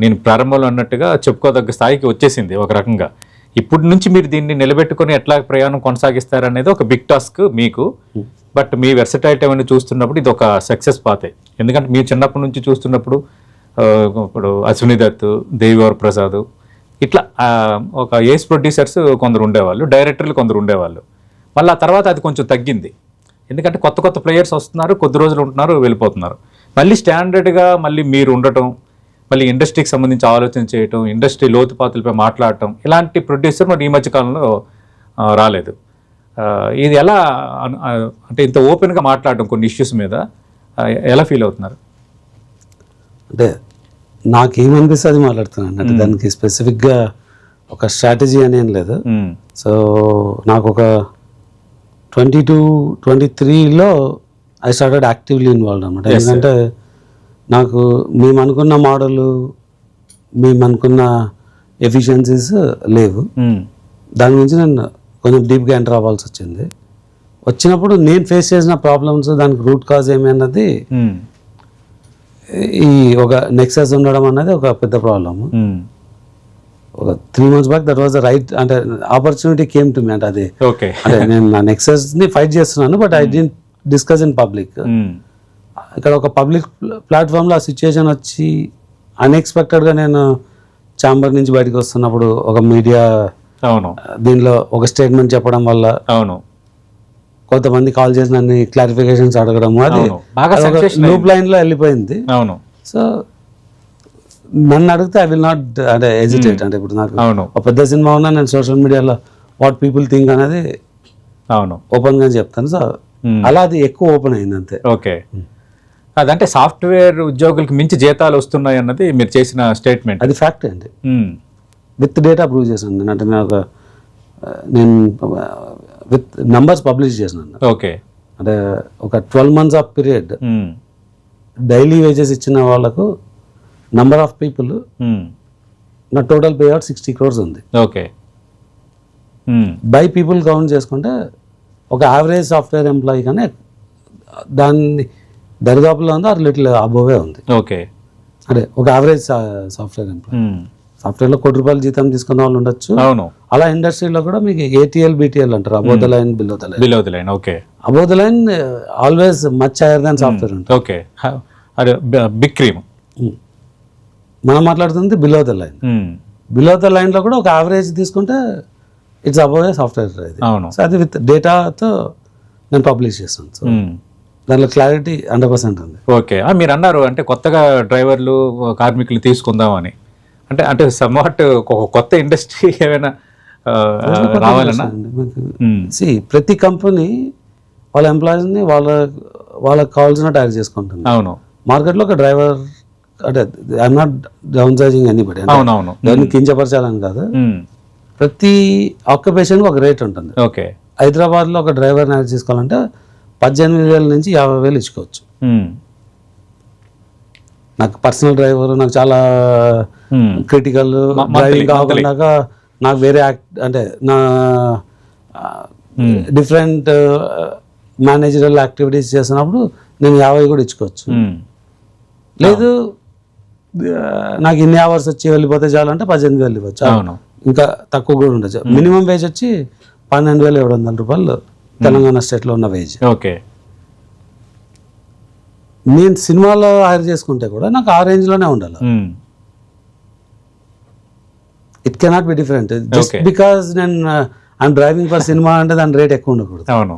Speaker 1: నేను ప్రారంభంలో అన్నట్టుగా చెప్పుకోదగ్గ స్థాయికి వచ్చేసింది ఒక రకంగా. ఇప్పటి నుంచి మీరు దీన్ని నిలబెట్టుకొని ఎట్లా ప్రయాణం కొనసాగిస్తారనేది ఒక బిగ్ టాస్క్ మీకు. బట్ మీ వెర్సటైలిటీ అవన్నీ చూస్తున్నప్పుడు ఇది ఒక సక్సెస్ పాతే. ఎందుకంటే మీరు చిన్నప్పటి నుంచి చూస్తున్నప్పుడు ఇప్పుడు అశ్విని దత్, దేవివర్ ప్రసాద్, ఇట్లా ఒక ఏస్ ప్రొడ్యూసర్స్ కొందరు ఉండేవాళ్ళు, డైరెక్టర్లు కొందరు ఉండేవాళ్ళు. మళ్ళీ ఆ తర్వాత అది కొంచెం తగ్గింది, ఎందుకంటే కొత్త కొత్త ప్లేయర్స్ వస్తున్నారు, కొద్ది రోజులు ఉంటున్నారు, వెళ్ళిపోతున్నారు. మళ్ళీ స్టాండర్డ్గా మళ్ళీ మీరు ఉండటం, మళ్ళీ ఇండస్ట్రీకి సంబంధించి ఆలోచన చేయటం, ఇండస్ట్రీ లోతుపాతులపై మాట్లాడటం, ఇలాంటి ప్రొడ్యూసర్ మరి ఈ మధ్యకాలంలో రాలేదు. ఇది ఎలా అంటే ఇంత ఓపెన్గా మాట్లాడటం కొన్ని ఇష్యూస్ మీద ఎలా ఫీల్ అవుతున్నారు?
Speaker 2: అంటే నాకేమనిపిస్తే అది మాట్లాడుతున్నాను. అంటే దానికి స్పెసిఫిక్గా ఒక స్ట్రాటజీ అని ఏం లేదు. సో నాకు ఒక 22-23లో ఐ స్టార్టెడ్ యాక్టివ్లీ ఇన్వాల్వ్ అనమాట. ఎందుకంటే నాకు మేము అనుకున్న మోడల్, మేము అనుకున్న ఎఫిషియన్సీస్ లేవు. దాని గురించి నేను కొంచెం డీప్గా ఎంటర్ అవ్వాల్సి వచ్చింది. వచ్చినప్పుడు నేను ఫేస్ చేసిన ప్రాబ్లమ్స్, దానికి రూట్ కాజ్ ఏమి అన్నది ఈ ఒక నెక్సస్ ఉండడం అన్నది ఒక పెద్ద ప్రాబ్లమ్. ఒక 3 months back that was the right, అంటే ఆపర్చునిటీ కేమ్ టు మీ. అంటే అది అంటే నేను నా నెక్సస్ని ఫైట్ చేస్తున్నాను, but I didn't discuss in public. ఇక్కడ ఒక పబ్లిక్ ప్లాట్ఫామ్లో ఆ సిచ్యుయేషన్ వచ్చి అన్ఎక్స్పెక్టెడ్గా నేను ఛాంబర్ నుంచి బయటకు వస్తున్నప్పుడు ఒక మీడియా దీనిలో ఒక స్టేట్మెంట్ చెప్పడం వల్ల కొంతమంది కాల్ చేసి నన్ను క్లారిఫికేషన్స్ అడగడం, అది లూప్ లైన్లో వెళ్ళిపోయింది. సో నన్ను అడిగితే ఐ విల్ నాట్ అంటే హెజిటేట్. అంటే ఇప్పుడు నాకు ఒక పెద్ద సినిమా ఉన్నా నేను సోషల్ మీడియాలో వాట్ పీపుల్ థింక్ అనేది ఓపెన్గా చెప్తాను. సో అలా అది ఎక్కువ ఓపెన్ అయింది అంతే.
Speaker 1: ఓకే, అదంటే సాఫ్ట్వేర్ ఉద్యోగులకి మించి జీతాలు వస్తున్నాయి అన్నది మీరు చేసిన స్టేట్మెంట్.
Speaker 2: అది ఫ్యాక్ట్ అండి, విత్ డేటా ప్రూవ్ చేశాను. అంటే నేను విత్ నంబర్స్ పబ్లిష్ చేసినాను.
Speaker 1: ఓకే,
Speaker 2: అంటే ఒక 12 months of period daily wages ఇచ్చిన వాళ్ళకు నంబర్ ఆఫ్ పీపుల్ నా టోటల్ పే అవుట్ 60 crores ఉంది.
Speaker 1: ఓకే,
Speaker 2: బై పీపుల్ కౌంట్ చేసుకుంటే ఒక యావరేజ్ సాఫ్ట్వేర్ ఎంప్లాయీ కానీ దాన్ని దరిదాపులో ఉంది ఆర్ లిటిల్ అబోవే ఉంది.
Speaker 1: ఓకే.
Speaker 2: అంటే ఒక యావరేజ్ సాఫ్ట్వేర్ ఎంప్లాయీ, సాఫ్ట్వేర్లో ₹1,00,00,000 జీతం తీసుకున్న వాళ్ళు ఉండొచ్చు.
Speaker 1: అవును.
Speaker 2: అలా ఇండస్ట్రీలో కూడా మీకు ATL BTL అంటారు, above the line below the line.
Speaker 1: Below the line. Okay.
Speaker 2: Above the line always much higher than software ఉంటుంది.
Speaker 1: ఓకే. అదే బిగ్ క్రీమ్.
Speaker 2: మనం మాట్లాడుతుంది below the line. Below the లైన్లో కూడా ఒక యావరేజ్ తీసుకుంటే ఇట్స్ అబౌవ్ ఏ సాఫ్ట్వేర్ ఇది.
Speaker 1: అవును.
Speaker 2: సో అది విత్ డేటాతో నేను పబ్లిష్ చేస్తాను. సో దాంట్లో క్లారిటీ 100% ఉంది.
Speaker 1: ఓకే. మీరు అన్నారు అంటే కొత్తగా డ్రైవర్లు కార్మికులు తీసుకుందామని, అంటే అంటే సమ్వాట్ ఒక కొత్త ఇండస్ట్రీ ఏమైనా రావాలన్నా
Speaker 2: ప్రతి కంపెనీ వాళ్ళ ఎంప్లాయీస్ని వాళ్ళకి కావాల్సిన టైర్ చేసుకుంటుంది.
Speaker 1: అవును.
Speaker 2: మార్కెట్లో ఒక డ్రైవర్, అంటే I'm not down sizing anybody,
Speaker 1: అవునవును,
Speaker 2: దాన్ని కించపరచాలని కాదు, ప్రతి ఆక్యుపేషన్కి ఒక రేట్ ఉంటుంది.
Speaker 1: ఓకే.
Speaker 2: హైదరాబాద్లో ఒక డ్రైవర్ని హైర్ చేసుకోవాలంటే 18,000 నుంచి 50,000 ఇచ్చుకోవచ్చు. నాకు పర్సనల్ డ్రైవర్, నాకు చాలా క్రిటికల్ డ్రైవింగ్ కాకుండా నాకు వేరే అంటే నా డిఫరెంట్ మేనేజరల్ యాక్టివిటీస్ చేసినప్పుడు నేను 50 కూడా ఇచ్చుకోవచ్చు. లేదు నాకు ఇన్ని అవర్స్ వచ్చి వెళ్ళిపోతే చాలంటే 18,000 ఇవ్వచ్చు. ఇంకా తక్కువ కూడా ఉండొచ్చు. మినిమం వేజ్ వచ్చి ₹12,700 తెలంగాణ స్టేట్లో ఉన్న వేజ్.
Speaker 1: ఓకే.
Speaker 2: నేను సినిమాలో హైర్ చేసుకుంటే కూడా నాకు ఆ రేంజ్లోనే ఉండాలి. It cannot be different just because నేను ఐఎమ్ డ్రైవింగ్ ఫర్ సినిమా అంటే దాని రేట్ ఎక్కువ ఉండకూడదు.
Speaker 1: అవును.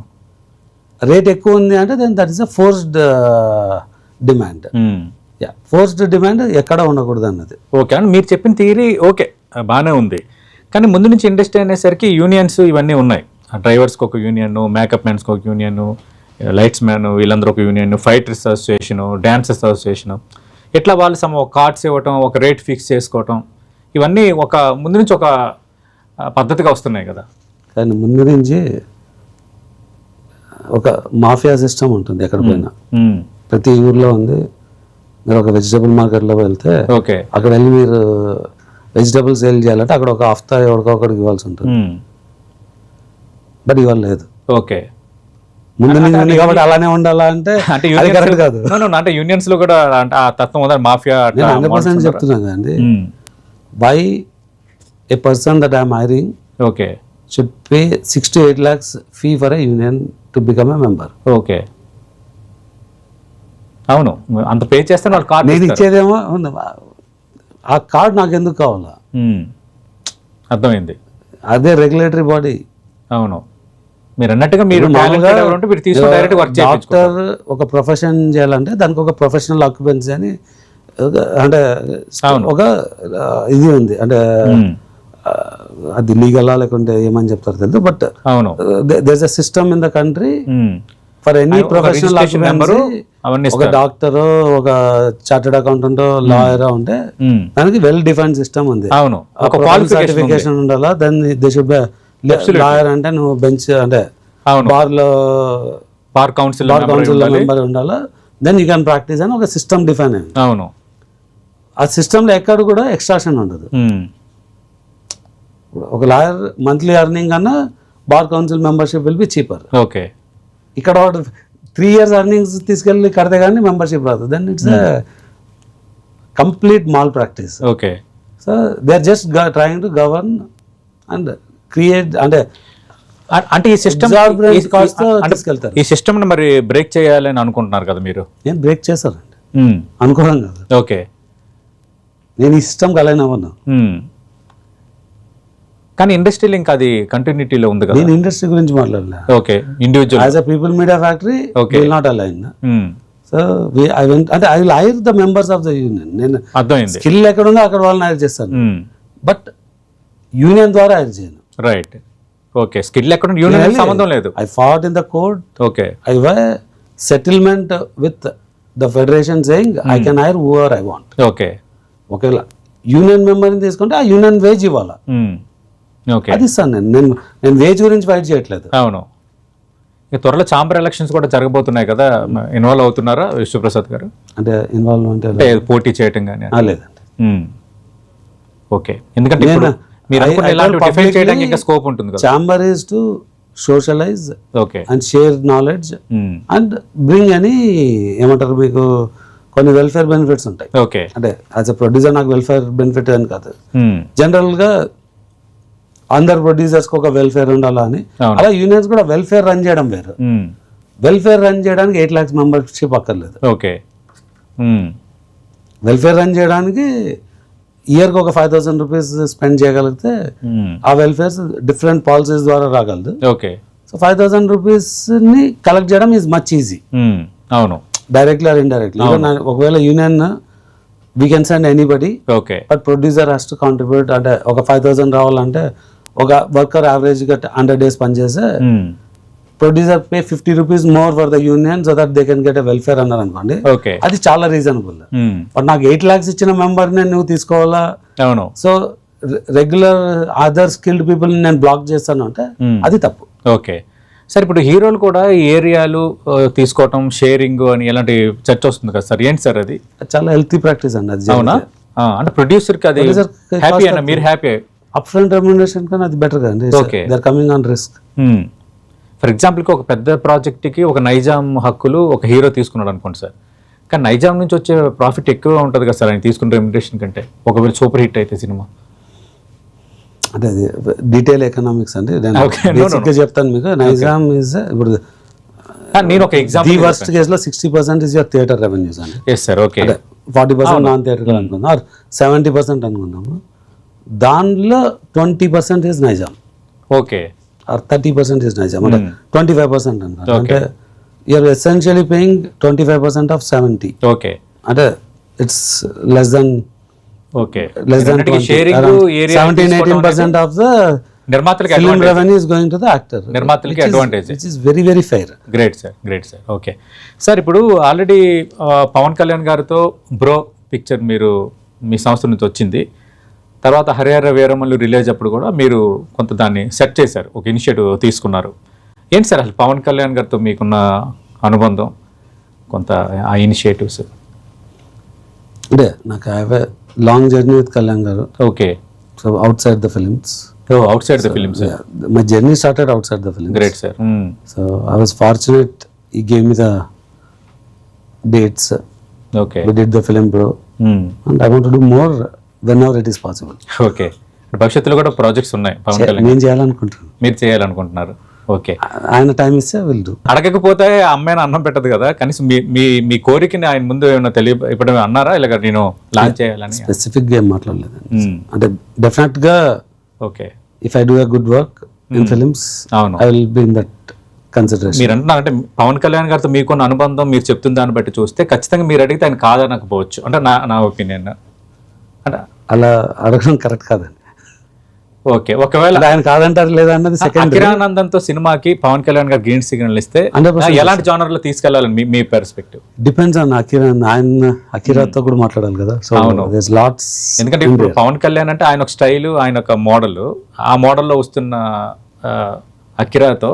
Speaker 2: రేట్ ఎక్కువ ఉంది అంటే then that is a forced demand. Forced demand ఎక్కడ ఉండకూడదు అన్నది.
Speaker 1: ఓకే. అని మీరు చెప్పిన థియరీ ఓకే, బాగానే ఉంది. కానీ ముందు నుంచి ఇండస్ట్రీ అనేసరికి యూనియన్స్ ఇవన్నీ ఉన్నాయి. డ్రైవర్స్కి ఒక యూనియన్, మేకప్ మ్యాన్స్కి ఒక యూనియన్, లైట్స్ మ్యాన్ వీళ్ళందరూ ఒక union, fighters association, dancers association, ఇట్లా వాళ్ళు ఒక కార్డ్స్ ఇవ్వటం, ఒక రేట్ ఫిక్స్ చేసుకోవటం, ఇవన్నీ ఒక ముందు నుంచి ఒక పద్ధతిగా వస్తున్నాయి కదా.
Speaker 2: కానీ ముందు నుంచి ఒక మాఫియా సిస్టమ్ ఉంటుంది ఎక్కడ పోయినా, ప్రతి ఊర్లో ఉంది. మీరు ఒక వెజిటబుల్ మార్కెట్లో వెళ్తే
Speaker 1: ఓకే,
Speaker 2: అక్కడ వెళ్ళి మీరు వెజిటబుల్ సేల్ చేయాలంటే అక్కడ ఒక హఫ్తా ఎవరికొకరికి ఇవ్వాల్సి ఉంటుంది. బట్ ఇవాళ లేదు.
Speaker 1: ఓకే.
Speaker 2: ముందు నుంచి కాబట్టి అలానే ఉండాలా అంటే అది కరెక్ట్ కాదు.
Speaker 1: అంటే యూనియన్స్ లో కూడా ఆ తత్వం మాఫియా
Speaker 2: 100% చెప్తున్నాను అండి. By A person that I'm hiring
Speaker 1: okay
Speaker 2: should pay 6 to 8 lakhs fee for a union to become a member.
Speaker 1: Okay. అవును, అంత పే చేస్తాను వాళ్ళు కార్డ్.
Speaker 2: నేను ఇచ్చేదేమో ఆ కార్డ్ నాకు ఎందుకు కావాలా?
Speaker 1: అర్థమైంది.
Speaker 2: అదే రెగ్యులేటరీ బాడీ.
Speaker 1: అవును, మీరు అన్నట్టుగా మీరు
Speaker 2: డాక్టర్ ఒక ప్రొఫెషన్ చేయాలంటే దానికి ఒక ప్రొఫెషనల్ ఆక్యుపెన్సీ అని అంటే ఒక ఇది ఉంది. అంటే అది లీగలా లేకుంటే ఏమని చెప్తారు తెలియదు. But there is a system in the country for any professional occupancy. ఒక డాక్టర్, ఒక చార్టెడ్ అకౌంటెంట్, లాయర్ ఉంటే దానికి వెల్ డిఫైన్డ్ సిస్టమ్ ఉంది. సర్టిఫికేషన్ ఉండాలా. Then they should be lawyer అంటే నువ్వు బెంచ్ అంటే బార్ కౌన్సిల్ మెంబర్ ఉండాలా. దెన్ యూ క్యాన్ ప్రాక్టీస్ అని ఒక సిస్టమ్ డిఫైన్ అయింది.
Speaker 1: అవును,
Speaker 2: ఆ సిస్టంలో ఎక్కడ కూడా ఎక్స్ట్రాక్షన్ ఉండదు. ఒక లాయర్ మంత్లీ ఎర్నింగ్ కన్నా bar council membership will be cheaper.
Speaker 1: Okay.
Speaker 2: ఇక్కడ 3 years ఎర్నింగ్స్ తీసుకెళ్ళి కడితే కానీ మెంబర్షిప్ రాదు. Then it's complete malpractice.
Speaker 1: Okay.
Speaker 2: So they are just trying to govern and create అంటే
Speaker 1: ఈ సిస్టమ్ తీసుకెళ్తారు. ఈ సిస్టమ్ మరి బ్రేక్ చేయాలని అనుకుంటున్నారు కదా మీరు?
Speaker 2: నేను బ్రేక్ చేశానండి, అనుకోవడం కాదు.
Speaker 1: ఓకే.
Speaker 2: నేను ఈ సిస్టమ్ అలైన్ అవ్వను.
Speaker 1: కానీ ఇండస్ట్రీలో ఇంకా అది కంటిన్యూటీలో ఉంది కదా.
Speaker 2: నేను ఇండస్ట్రీ గురించి మాట్లాడలే.
Speaker 1: Okay. Individual
Speaker 2: as a People Media Factory will not align. So I went అంటే I will hire the members of the union. నేను
Speaker 1: అర్థమైంది.
Speaker 2: స్కిల్ ఎక్కడ ఉందో అక్కడ వాళ్ళని హైర్ చేస్తాను. బట్ యూనియన్ ద్వారా హైర్ చేయను.
Speaker 1: రైట్. ఓకే. స్కిల్ ఎక్కడ యూనియన్ సంబంధం లేదు.
Speaker 2: I fought in the court.
Speaker 1: Okay.
Speaker 2: I why settlement with the federation saying I can hire whoever I want.
Speaker 1: Okay.
Speaker 2: ఒకవేళ యూనియన్ మెంబర్ని తీసుకుంటే ఆ యూనియన్ వేజ్ ఇవ్వాలా. అది ఇస్తాను. నేను వేజ్ గురించి ఫైట్ చేయట్లేదు.
Speaker 1: అవును. త్వరలో ఛాంబర్ ఎలక్షన్స్ కూడా జరగబోతున్నాయి కదా, ఇన్వాల్వ్ అవుతున్నారా విశ్వప్రసాద్ గారు?
Speaker 2: అంటే ఇన్వాల్వ్ అంటే
Speaker 1: పోటీ చేయటం కానీ?
Speaker 2: లేదండి.
Speaker 1: ఓకే. ఎందుకంటే మీరు చేయడానికి ఇంకా స్కోప్ ఉంటుంది కదా.
Speaker 2: Chamber is to socialise
Speaker 1: okay
Speaker 2: and share knowledge and bring అని ఏమంటారు మీకు కొన్ని వెల్ఫేర్ బెనిఫిట్స్ ఉంటాయి.
Speaker 1: ఓకే
Speaker 2: అంటే యాజ్ అ ప్రొడ్యూసర్ నాకు వెల్ఫేర్ బెనిఫిట్ అని కాదు, జనరల్గా అందరు ప్రొడ్యూసర్స్కి ఒక వెల్ఫేర్ ఉండాలా అని. అలా యూనియన్స్ కూడా వెల్ఫేర్ రన్ చేయడం వేరు. వెల్ఫేర్ రన్ చేయడానికి 8 lakhs మెంబర్షిప్ అక్కర్లేదు.
Speaker 1: ఓకే
Speaker 2: వెల్ఫేర్ రన్ చేయడానికి ఇయర్కి ఒక 5,000 రూపీస్ స్పెండ్ చేయగలిగితే ఆ వెల్ఫేర్స్ డిఫరెంట్ పాలసీస్ ద్వారా రాగలదు.
Speaker 1: ఓకే
Speaker 2: సో 5,000 రూపీస్ని కలెక్ట్ చేయడం ఈజ్ మచ్ ఈజీ,
Speaker 1: అవును,
Speaker 2: డైరెక్ట్లీ ఆర్ ఇండైరెక్ట్లీ. ఒకవేళ union we can send anybody,
Speaker 1: okay,
Speaker 2: but producer has to contribute. అంటే ఒక 5,000 రావాలంటే ఒక వర్కర్ యావరేజ్గా 100 days పనిచేస్తే producer pay 50 rupees more for the union so that they can get a welfare అన్నారు అనుకోండి, అది చాలా రీజనబుల్. బట్ నాకు 8 lakhs ఇచ్చిన మెంబర్ని నువ్వు తీసుకోవాలా,
Speaker 1: అవును,
Speaker 2: so regular other skilled people నేను బ్లాక్ చేస్తాను అంటే అది తప్పు.
Speaker 1: ఓకే సార్, ఇప్పుడు హీరోలు కూడా ఈ ఏరియాలు తీసుకోవటం షేరింగ్ అని ఎలాంటి చర్చ వస్తుంది కదా సార్, ఏంటి సార్ అది?
Speaker 2: చాలా హెల్తీ ప్రాక్టీస్ అండి అది.
Speaker 1: అవునా? అంటే ప్రొడ్యూసర్కి అది హ్యాపీ అన్న, మీరు హ్యాపీ?
Speaker 2: అప్ ఫ్రంట్ రెమ్యునరేషన్ కానీ అది బెటర్ కదండి.
Speaker 1: Okay,
Speaker 2: they are coming on risk.
Speaker 1: For ఎగ్జాంపుల్కి ఒక పెద్ద ప్రాజెక్ట్కి ఒక నైజాం హక్కులు ఒక హీరో తీసుకున్నాడు అనుకోండి సార్, కానీ నైజాం నుంచి వచ్చే ప్రాఫిట్ ఎక్కువ ఉంటుంది కదా సార్ ఆయన తీసుకున్న రెమ్యునరేషన్ కంటే, ఒకవేళ సూపర్ హిట్ అయితే సినిమా.
Speaker 2: అంటే అది డీటెయిల్ ఎకనామిక్స్ అండి, నేను చెప్తాను మీకు. నైజాం ఇస్ ఇప్పుడు
Speaker 1: నేను ఒక ఎగ్జాంపుల్,
Speaker 2: ది వర్స్ట్ కేసులో 60% ఇస్ యువర్ థియేటర్ రెవెన్యూస్ అండి.
Speaker 1: Yes sir, okay,
Speaker 2: 40% non theatre అనుకుందాం, ఆర్ 70% అనుకుందాము. దానిలో 20% is Nizam,
Speaker 1: okay,
Speaker 2: or 30% is Nizam, అంటే 25% అనుకుంటాం. అంటే you are essentially paying 25% of 70.
Speaker 1: Okay,
Speaker 2: అంటే it's less than,
Speaker 1: okay,
Speaker 2: less than 17-18% of the
Speaker 1: నిర్మాతలకి
Speaker 2: film revenue is going to the actor.
Speaker 1: నిర్మాతలకి advantage,
Speaker 2: which is very very fair.
Speaker 1: Great sir, great sir. Okay sir, ఇప్పుడు already Pawan Kalyan గారితో bro picture మీరు మీ సంస్థ నుంచి వచ్చింది, తర్వాత హరిహర వీరమల్లు రిలీజ్ అప్పుడు కూడా మీరు కొంత దాన్ని సెట్ చేశారు, ఒక ఇనిషియేటివ్ తీసుకున్నారు. ఏంటి సార్ అసలు పవన్ కళ్యాణ్ గారితో మీకున్న అనుబంధం, కొంత ఆ ఇనిషియేటివ్స్?
Speaker 2: అంటే నాకు I have a long journey with Kalyan గారు.
Speaker 1: Okay,
Speaker 2: so outside the films.
Speaker 1: Outside the films,
Speaker 2: my journey started outside the films.
Speaker 1: Great sir.
Speaker 2: So I was fortunate, he gave me the dates.
Speaker 1: ఓకే,
Speaker 2: we did the film bro, and I want to do more whenever it is possible.
Speaker 1: Okay, భవిష్యత్తులో కూడా projects ఉన్నాయి పవన్ కళ్యాణ్,
Speaker 2: నేను చేయాలనుకుంటున్నాను,
Speaker 1: మీరు చేయాలనుకుంటున్నారు. Okay,
Speaker 2: ఆయన time ఇస్తే విల్ డూ.
Speaker 1: అడగకపోతే అమ్మాయిని అన్నం పెట్టదు కదా, కనీసం మీ మీ కోరికని ఆయన ముందు ఏమైనా ఇప్పుడు అన్నారా ఇలాగ నేను లాంచ్ చేయాలని?
Speaker 2: స్పెసిఫిక్ గా ఏం మాట్లాడలేదు. అంటే డెఫినెట్ గా
Speaker 1: okay,
Speaker 2: if I do a good work in films,
Speaker 1: అవును,
Speaker 2: I will be in that consideration.
Speaker 1: మీరు అంటున్నారంటే పవన్ కళ్యాణ్ గారితో మీకున్న అనుబంధం మీరు చెప్తున్న దాన్ని బట్టి చూస్తే ఖచ్చితంగా మీరు అడిగితే ఆయన కాదనకపోవచ్చు, అంటే నా ఒపీనియన్. అంటే
Speaker 2: అలా అడగడం కరెక్ట్ కాదండి.
Speaker 1: ఓకే, ఒకవేళ
Speaker 2: ఆయన కాదంటారు లేదా అన్నది సెకండ్.
Speaker 1: అకిరానందంతో సినిమాకి పవన్ కళ్యాణ్ గారు గ్రీన్ సిగ్నల్ ఇస్తే ఎలాంటి జానర్ లో తీసుకెళ్లాలని మీ పర్స్పెక్టివ్?
Speaker 2: Depends on Akira. ఆయన అకిరాతో కూడా మాట్లాడాలి కదా. So there is lots.
Speaker 1: ఎందుకంటే ఇప్పుడు పవన్ కళ్యాణ్ అంటే ఆయన ఒక స్టైల్, ఆయన ఒక మోడల్, ఆ మోడల్లో వస్తున్న అకిరాతో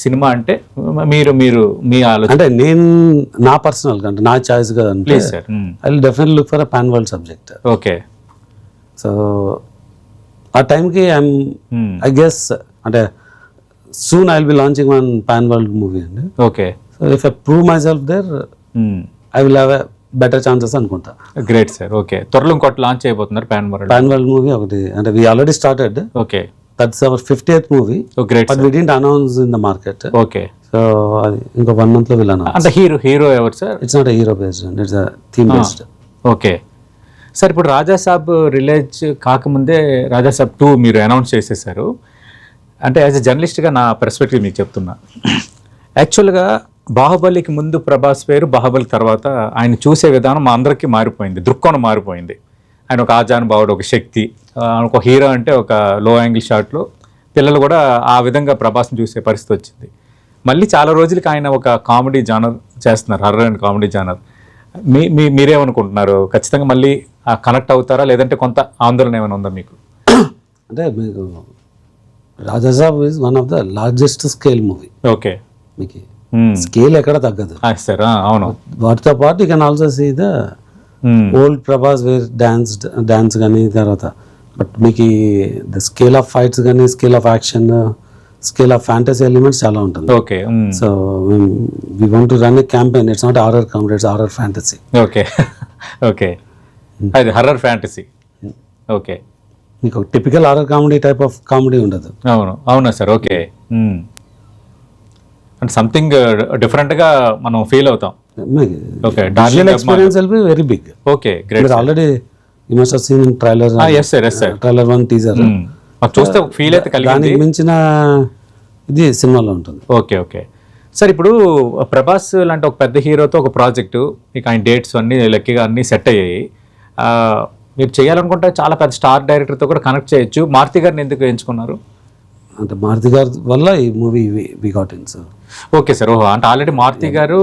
Speaker 1: సినిమా అంటే మీరు మీ ఆలోచన.
Speaker 2: అంటే నేను నా పర్సనల్ గా, అంటే నా చాయిస్ గా,
Speaker 1: please sir,
Speaker 2: I will definitely look for a pan world subject.
Speaker 1: Okay,
Speaker 2: so ఆ టైంకి ఐ గెస్ అంటే soon I will be launching one pan world movie అండి.
Speaker 1: Okay,
Speaker 2: so if I prove myself there I will have a better chances అనుకుంటా.
Speaker 1: Great sir. Okay, త్వరలో ఇంకోటి launch అయిపోతున్నారు pan
Speaker 2: world movie ఒకటి. అంటే we already started.
Speaker 1: Okay,
Speaker 2: that's our 50th movie.
Speaker 1: Great,
Speaker 2: but we didn't announce in the market.
Speaker 1: Okay,
Speaker 2: so అది ఇంకో 1 month లో will announce.
Speaker 1: అంటే హీరో ఎవరు sir?
Speaker 2: It's not a hero based, it's a theme based.
Speaker 1: Okay sir, ఇప్పుడు Raja Saab release కాకముందే రాజాసాబ్ 2 మీరు announce చేసేసారు. అంటే యాజ్ ఎ జర్నలిస్ట్గా నా పర్స్పెక్టివ్ మీకు చెప్తున్నా. యాక్చువల్గా బాహుబలికి ముందు ప్రభాస్ పేరు, బాహుబలి తర్వాత ఆయన చూసే విధానం మా అందరికీ మారిపోయింది, దృక్కోణం మారిపోయింది. ఆయన ఒక ఆజానుభావుడు, ఒక శక్తి, ఒక హీరో అంటే ఒక లో యాంగిల్ షాట్లో పిల్లలు కూడా ఆ విధంగా ప్రభాస్ని చూసే పరిస్థితి వచ్చింది. మళ్ళీ చాలా రోజులకి ఆయన ఒక కామెడీ జానర్ చేస్తున్నారు, హర్రర్ అండ్ కామెడీ జానర్. మీరేమనుకుంటున్నారు? ఖచ్చితంగా మళ్ళీ కనెక్ట్ అవుతారా, లేదంటే కొంత ఆందోళన ఏమైనా ఉందా మీకు?
Speaker 2: అంటే మీకు Raja Saab is one of the largest scale movie.
Speaker 1: Okay,
Speaker 2: మీకు స్కేల్ ఎక్కడ తగ్గదు
Speaker 1: సార్. అవును,
Speaker 2: వాటితో పాటు you can also see the old Prabhas where dance కానీ తర్వాత. బట్ మీకు ద స్కేల్ ఆఫ్ ఫైట్స్ కానీ, scale of action, scale of fantasy elements చాలా ఉంటుంది.
Speaker 1: Okay.
Speaker 2: So we want to run a campaign. It's not horror comedy, it's horror fantasy.
Speaker 1: Okay. Okay, అది horror fantasy. Okay,
Speaker 2: మీకు typical horror comedy type of comedy ఉండదు.
Speaker 1: అవునా sir? Okay. అంటే something డిఫరెంట్గా మనం feel అవుతాం. Okay,
Speaker 2: experience will be very big.
Speaker 1: Okay, great.
Speaker 2: Already you must have seen trailer.
Speaker 1: yes sir,
Speaker 2: trailer 1 teaser.
Speaker 1: చూస్తే feel అయితే కలిగింది.
Speaker 2: దానికి మించిన ఇది సినిమాలో ఉంటుంది.
Speaker 1: ఓకే. ఓకే సార్, ఇప్పుడు ప్రభాస్ లాంటి ఒక పెద్ద హీరోతో ఒక ప్రాజెక్టు, ఇక ఆయన డేట్స్ అన్నీ లక్కీగా అన్నీ సెట్ అయ్యాయి. మీరు చేయాలనుకుంటే చాలా పెద్ద స్టార్ డైరెక్టర్తో కూడా కనెక్ట్ చేయొచ్చు. మారుతి గారిని ఎందుకు ఎంచుకున్నారు?
Speaker 2: అంటే మారుతి గారి వల్ల ఈ movie we got in sir.
Speaker 1: Okay sir. ఓహో, అంటే ఆల్రెడీ మారుతి గారు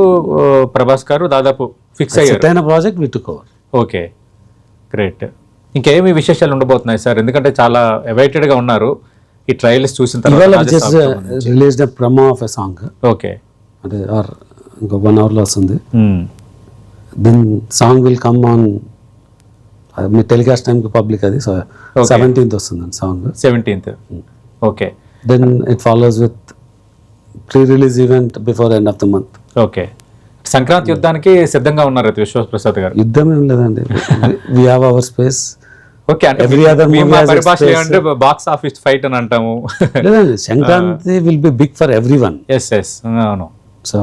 Speaker 1: ప్రభాస్ గారు దాదాపు ఫిక్స్ అయ్యారు.
Speaker 2: అయిన ప్రాజెక్ట్ వి టుక్ ఓవర్.
Speaker 1: Okay, great. ఇంకేమి విశేషాలు ఉండబోతున్నాయి సార్? ఎందుకంటే చాలా అవైటెడ్గా ఉన్నారు ఈ ట్రైలర్స్ చూసిన
Speaker 2: తర్వాత. Released promo of a song.
Speaker 1: Okay,
Speaker 2: అంటే ఇంకో 1 hourలో వస్తుంది. Then song will come on me telecast టైంకి పబ్లిక్ అది. సో 17th వస్తుంది song.
Speaker 1: 17th. Okay.
Speaker 2: Then it follows with pre-release event before end of the month.
Speaker 1: Okay, Sankranti యుద్ధానికి సిద్ధంగా ఉన్నారు అయితే విశ్వప్రసాద్ గారు.
Speaker 2: యుద్ధం ఏం లేదండి, we have our space.
Speaker 1: Okay, అంటే బాక్స్ ఆఫీస్ ఫైట్ అని అంటాము.
Speaker 2: లేదండి, Sankranti will be big for everyone.
Speaker 1: Yes. అవును.
Speaker 2: సో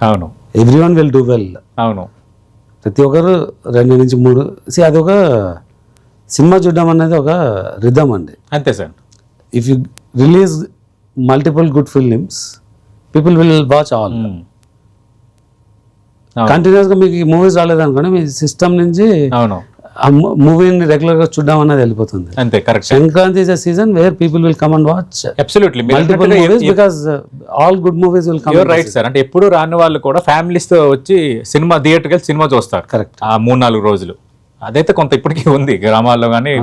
Speaker 1: అవును,
Speaker 2: ఎవ్రీవన్ విల్ డూ వెల్.
Speaker 1: అవును,
Speaker 2: ప్రతి ఒక్కరు 2 నుంచి 3. అది ఒక సినిమా చూడడం అనేది ఒక రిథమ్ అండి.
Speaker 1: అంతే sir.
Speaker 2: If you release multiple good films, people will watch all. కంటిన్యూస్గా మీకు ఈ మూవీస్ రాలేదనుకోండి, మీ సిస్టమ్ నుంచి
Speaker 1: అవును
Speaker 2: ఆ మూవీని రెగ్యులర్గా చూడడం అనేది వెళ్ళిపోతుంది.
Speaker 1: అంతే, correct.
Speaker 2: Sankranti is a season where people will come and watch
Speaker 1: absolutely
Speaker 2: multiple movies because all good movies will come.
Speaker 1: Right sir. అంటే ఎప్పుడు రాని వాళ్ళు కూడా ఫ్యామిలీస్ తో వచ్చి సినిమా థియేటర్కి వెళ్ళి సినిమా చూస్తారు.
Speaker 2: కరెక్ట్.
Speaker 1: ఆ 3-4 రోజులు అదైతే కొంత ఇప్పటికీ ఉంది గ్రామాల్లో కానీ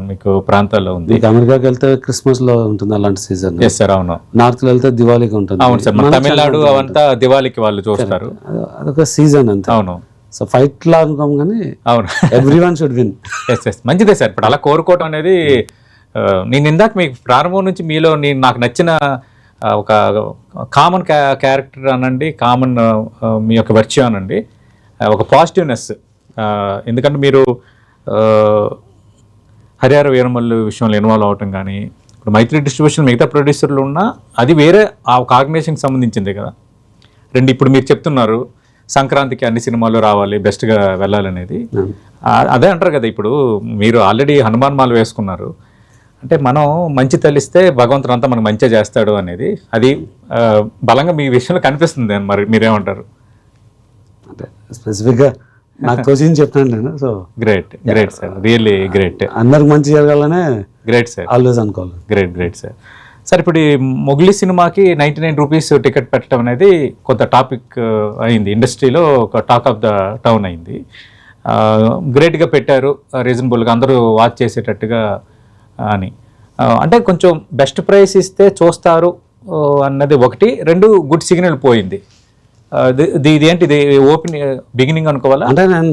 Speaker 1: మీకు ప్రాంతాల్లో ఉంది.
Speaker 2: అమెరికాకి వెళ్తే క్రిస్మస్ లో ఉంటుంది అలాంటి సీజన్.
Speaker 1: Yes sir. అవును.
Speaker 2: నార్త్ లో వెళ్తే దివాళీకి ఉంటుంది.
Speaker 1: అవును సార్, మన తమిళనాడు అవంతా దివాళీకి వాళ్ళు చూస్తారు.
Speaker 2: అదొక సీజన్ అంతే.
Speaker 1: అవును.
Speaker 2: సో ఫైట్ లా అనుకోం కానీ
Speaker 1: అవును,
Speaker 2: ఎవ్రీవన్ షుడ్ విన్.
Speaker 1: ఎస్. మంచిదే సార్. ఇప్పుడు అలా కోరుకోవటం అనేది నేను ఇందాక మీకు ప్రారంభం నుంచి మీలో నాకు నచ్చిన ఒక కామన్ క్యారెక్టర్ అనండి, కామన్ మీ యొక్క వర్చ్యూ అనండి, ఒక పాజిటివ్నెస్. ఎందుకంటే మీరు హరిహర వీరమల్లు విషయంలో ఇన్వాల్వ్ అవటం కానీ, ఇప్పుడు మైత్రి డిస్ట్రిబ్యూషన్ మిగతా ప్రొడ్యూసర్లు ఉన్నా అది వేరే ఆ ఒక ఆర్గనైజేషన్కి సంబంధించింది కదా. ఇప్పుడు మీరు చెప్తున్నారు సంక్రాంతికి అన్ని సినిమాలు రావాలి, బెస్ట్గా వెళ్ళాలనేది. అదే అంటారు కదా, ఇప్పుడు మీరు ఆల్రెడీ హనుమాన్ మాల వేసుకున్నారు అంటే మనం మంచి తలిస్తే భగవంతుడు అంతా మనకు మంచిగా చేస్తాడు అనేది అది బలంగా మీ విషయంలో కనిపిస్తుంది. మరి మీరేమంటారు?
Speaker 2: అంటే స్పెసిఫిక్గా నాకు తోచింది చెప్తాను నేను. So
Speaker 1: great sir, really great.
Speaker 2: అందరికి మంచి జరగాలనే
Speaker 1: గ్రేట్ సార్,
Speaker 2: ఆల్వేస్ అనుకోవాలి.
Speaker 1: Great sir. సార్, ఇప్పుడు ఈ మొగ్లీ సినిమాకి 99 రూపీస్ టికెట్ పెట్టడం అనేది కొంత టాపిక్ అయింది, ఇండస్ట్రీలో ఒక టాక్ ఆఫ్ ద టౌన్ అయింది. గ్రేట్గా పెట్టారు, రీజనబుల్గా అందరూ వాచ్ చేసేటట్టుగా అని. అంటే కొంచెం బెస్ట్ ప్రైస్ ఇస్తే చూస్తారు అన్నది ఒకటి. 2 గుడ్ సిగ్నల్ పోయింది. ఇది ఏంటి, ఇది ఓపెన్ బిగినింగ్ అనుకోవాలా?
Speaker 2: అంటే నేను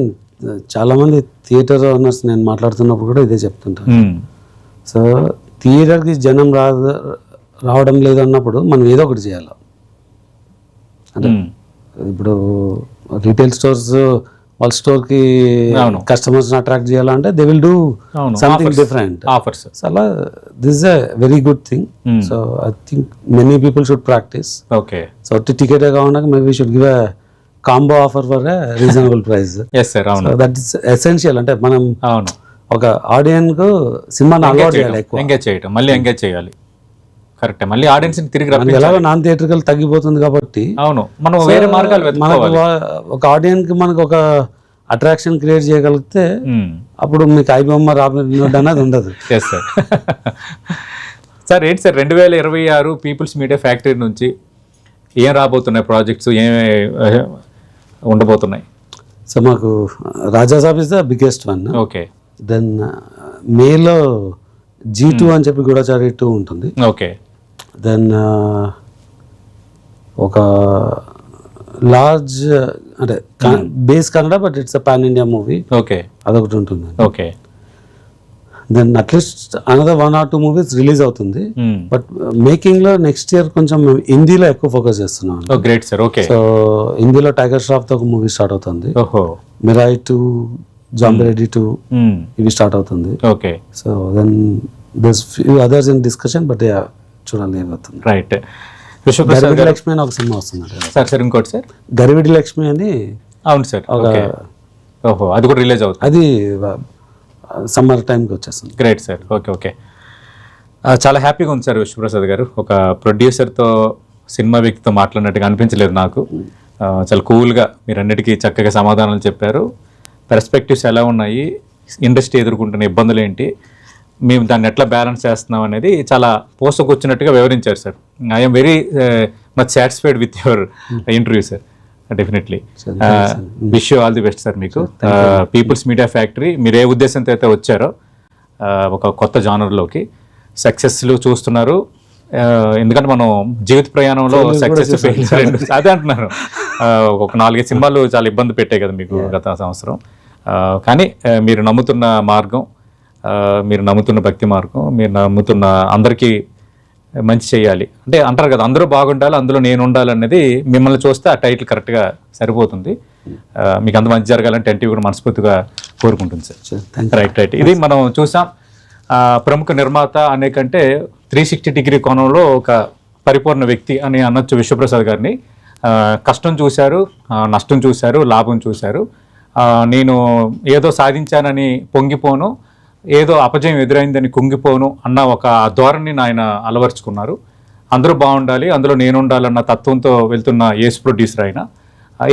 Speaker 2: చాలామంది థియేటర్ ఓనర్స్ నేను మాట్లాడుతున్నప్పుడు కూడా ఇదే చెప్తుంటాను. సో థియేటర్కి జనం రావడం లేదు అన్నప్పుడు మనం ఏదో ఒకటి చేయాలి. అంటే ఇప్పుడు రీటైల్ స్టోర్స్ వాళ్ళ స్టోర్కి కస్టమర్స్ అట్రాక్ట్ చేయాలంటే they will do something different
Speaker 1: offers.
Speaker 2: So అలా this is a very good thing. So I think many people should practise.
Speaker 1: Okay.
Speaker 2: So ticket కాకుండా maybe should give a combo offer for a reasonable price.
Speaker 1: Yes sir, అవును.
Speaker 2: So that is essential. అంటే మనం
Speaker 1: అవును
Speaker 2: ఒక audience కు సినిమాని అలవాటు చేయాలి, ఎక్కువ
Speaker 1: ఎంగేజ్ చేయడం, మళ్ళీ ఎంగేజ్ చేయాలి. కరెక్ట్. మళ్ళీ ఆడియన్స్ తిరిగి
Speaker 2: ఎలాగో నాన్ థియేటర్కల్ తగ్గిపోతుంది కాబట్టి
Speaker 1: అవును మనం వేరే మార్గాలు
Speaker 2: మనకు ఒక ఆడియన్స్ కి మనకు ఒక అట్రాక్షన్ క్రియేట్ చేయగలిగితే అప్పుడు మీకు ఐబొమ్మ రాబోయే అనేది ఉండదు.
Speaker 1: Yes sir. సార్ ఏంటి సార్ 2026 పీపుల్స్ మీడియా ఫ్యాక్టరీ నుంచి ఏం రాబోతున్నాయి ప్రాజెక్ట్స్, ఏం ఉండబోతున్నాయి?
Speaker 2: సో మాకు Raja Saab is the biggest one.
Speaker 1: Okay.
Speaker 2: Then మేలో G2 అని చెప్పి గూఢచారి 2 ఉంటుంది.
Speaker 1: ఓకే.
Speaker 2: దెన్ ఒక లార్జ్ అంటే base Kannada but it's pan India movie.
Speaker 1: Okay.
Speaker 2: అదొకటి ఉంటుంది.
Speaker 1: Okay.
Speaker 2: Then at least another 1 or 2 movies release అవుతుంది. బట్ మేకింగ్ లో నెక్స్ట్ ఇయర్ కొంచెం మేము హిందీలో ఎక్కువ ఫోకస్ చేస్తున్నాం.
Speaker 1: Great sir. ఓకే.
Speaker 2: సో హిందీలో టైగర్ ష్రాఫ్ తో ఒక మూవీ స్టార్ట్ అవుతుంది.
Speaker 1: ఓహో.
Speaker 2: మిరాయి 2, జాంబీ రెడ్డి 2 ఇవి స్టార్ట్ అవుతుంది.
Speaker 1: Okay.
Speaker 2: So then this few others in discussion, but చూడాలి ఏమవుతుంది.
Speaker 1: రైట్.
Speaker 2: గరివిడి లక్ష్మి అని ఒక సినిమా వస్తుంది
Speaker 1: సార్. సార్ ఇంకోటి సార్,
Speaker 2: గరివిడి లక్ష్మి అని.
Speaker 1: అవును సార్. ఓహో, అది కూడా రిలీజ్ అవుతుంది.
Speaker 2: అది సమ్మర్ టైంకి వచ్చేస్తుంది.
Speaker 1: Great sir. ఓకే. ఓకే. చాలా హ్యాపీగా ఉంది సార్ విశ్వప్రసాద్ గారు. ఒక ప్రొడ్యూసర్తో సినిమా వ్యక్తితో మాట్లాడినట్టుగా అనిపించలేదు నాకు. చాలా కూల్గా మీరు అన్నిటికీ చక్కగా సమాధానాలు చెప్పారు. పర్స్పెక్టివ్స్ ఎలా ఉన్నాయి, ఇండస్ట్రీ ఎదుర్కొంటున్న ఇబ్బందులు ఏంటి, మేము దాన్ని ఎట్లా బ్యాలెన్స్ చేస్తున్నాం అనేది చాలా పోసకొచ్చినట్టుగా వివరించారు sir. I'm very much satisfied with your interview sir. Definitely. Wish you all the best sir. మీకు పీపుల్స్ మీడియా ఫ్యాక్టరీ మీరు ఏ ఉద్దేశంతో అయితే వచ్చారో ఒక కొత్త జానర్లోకి సక్సెస్లు చూస్తున్నారు. ఎందుకంటే మనం జీవిత ప్రయాణంలో సక్సెస్ ఫెయిల్యూర్ అదే అంటున్నారు. ఒక 4-5 సినిమాలు చాలా ఇబ్బంది పెట్టాయి కదా మీకు గత సంవత్సరం. కానీ మీరు నమ్ముతున్న మార్గం, మీరు నమ్ముతున్న భక్తి మార్గం, మీరు నమ్ముతున్న అందరికీ మంచి చేయాలి అంటే అంటారు కదా, అందరూ బాగుండాలి అందులో నేను ఉండాలి అనేది మిమ్మల్ని చూస్తే ఆ టైటిల్ కరెక్ట్గా సరిపోతుంది. మీకు అంత మంచి జరగాలంటే ఎన్టీవీ కూడా మనస్ఫూర్తిగా కోరుకుంటుంది సార్. రైట్. ఇది మనం చూసాం. ప్రముఖ నిర్మాత అనేకంటే 360 కోణంలో ఒక పరిపూర్ణ వ్యక్తి అని అనొచ్చు విశ్వప్రసాద్ గారిని. కష్టం చూశారు, నష్టం చూశారు, లాభం చూశారు. నేను ఏదో సాధించానని పొంగిపోను, ఏదో అపజయం ఎదురైందని కుంగిపోను అన్న ఒక ధోరణిని ఆయన అలవర్చుకున్నారు. అందరూ బాగుండాలి అందులో నేను ఉండాలన్న తత్వంతో వెళ్తున్న ఏస్ ప్రొడ్యూసర్ ఆయన.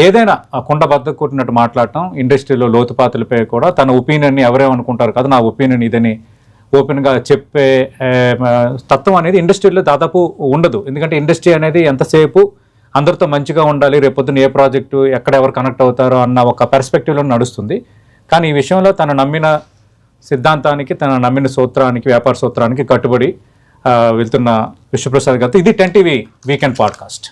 Speaker 1: ఏదైనా కుండ బద్దకు కొట్టినట్టు మాట్లాడటం, ఇండస్ట్రీలో లోతుపాతులపై కూడా తన ఒపీనియన్ని ఎవరేమనుకుంటారు కదా, నా ఒపీనియన్ ఇదని ఓపెన్గా చెప్పే తత్వం అనేది ఇండస్ట్రీలో దాదాపు ఉండదు. ఎందుకంటే ఇండస్ట్రీ అనేది ఎంతసేపు అందరితో మంచిగా ఉండాలి, రేపొద్దున ఏ ప్రాజెక్టు ఎక్కడ ఎవరు కనెక్ట్ అవుతారో అన్న ఒక పర్స్పెక్టివ్లో నడుస్తుంది. కానీ ఈ విషయంలో తను నమ్మిన సిద్ధాంతానికి, తన నమ్మిన సూత్రానికి, వ్యాపార సూత్రానికి కట్టుబడి వెళ్తున్న విశ్వప్రసాద్ గారితో ఇది 10 TV వీకెండ్ పాడ్కాస్ట్.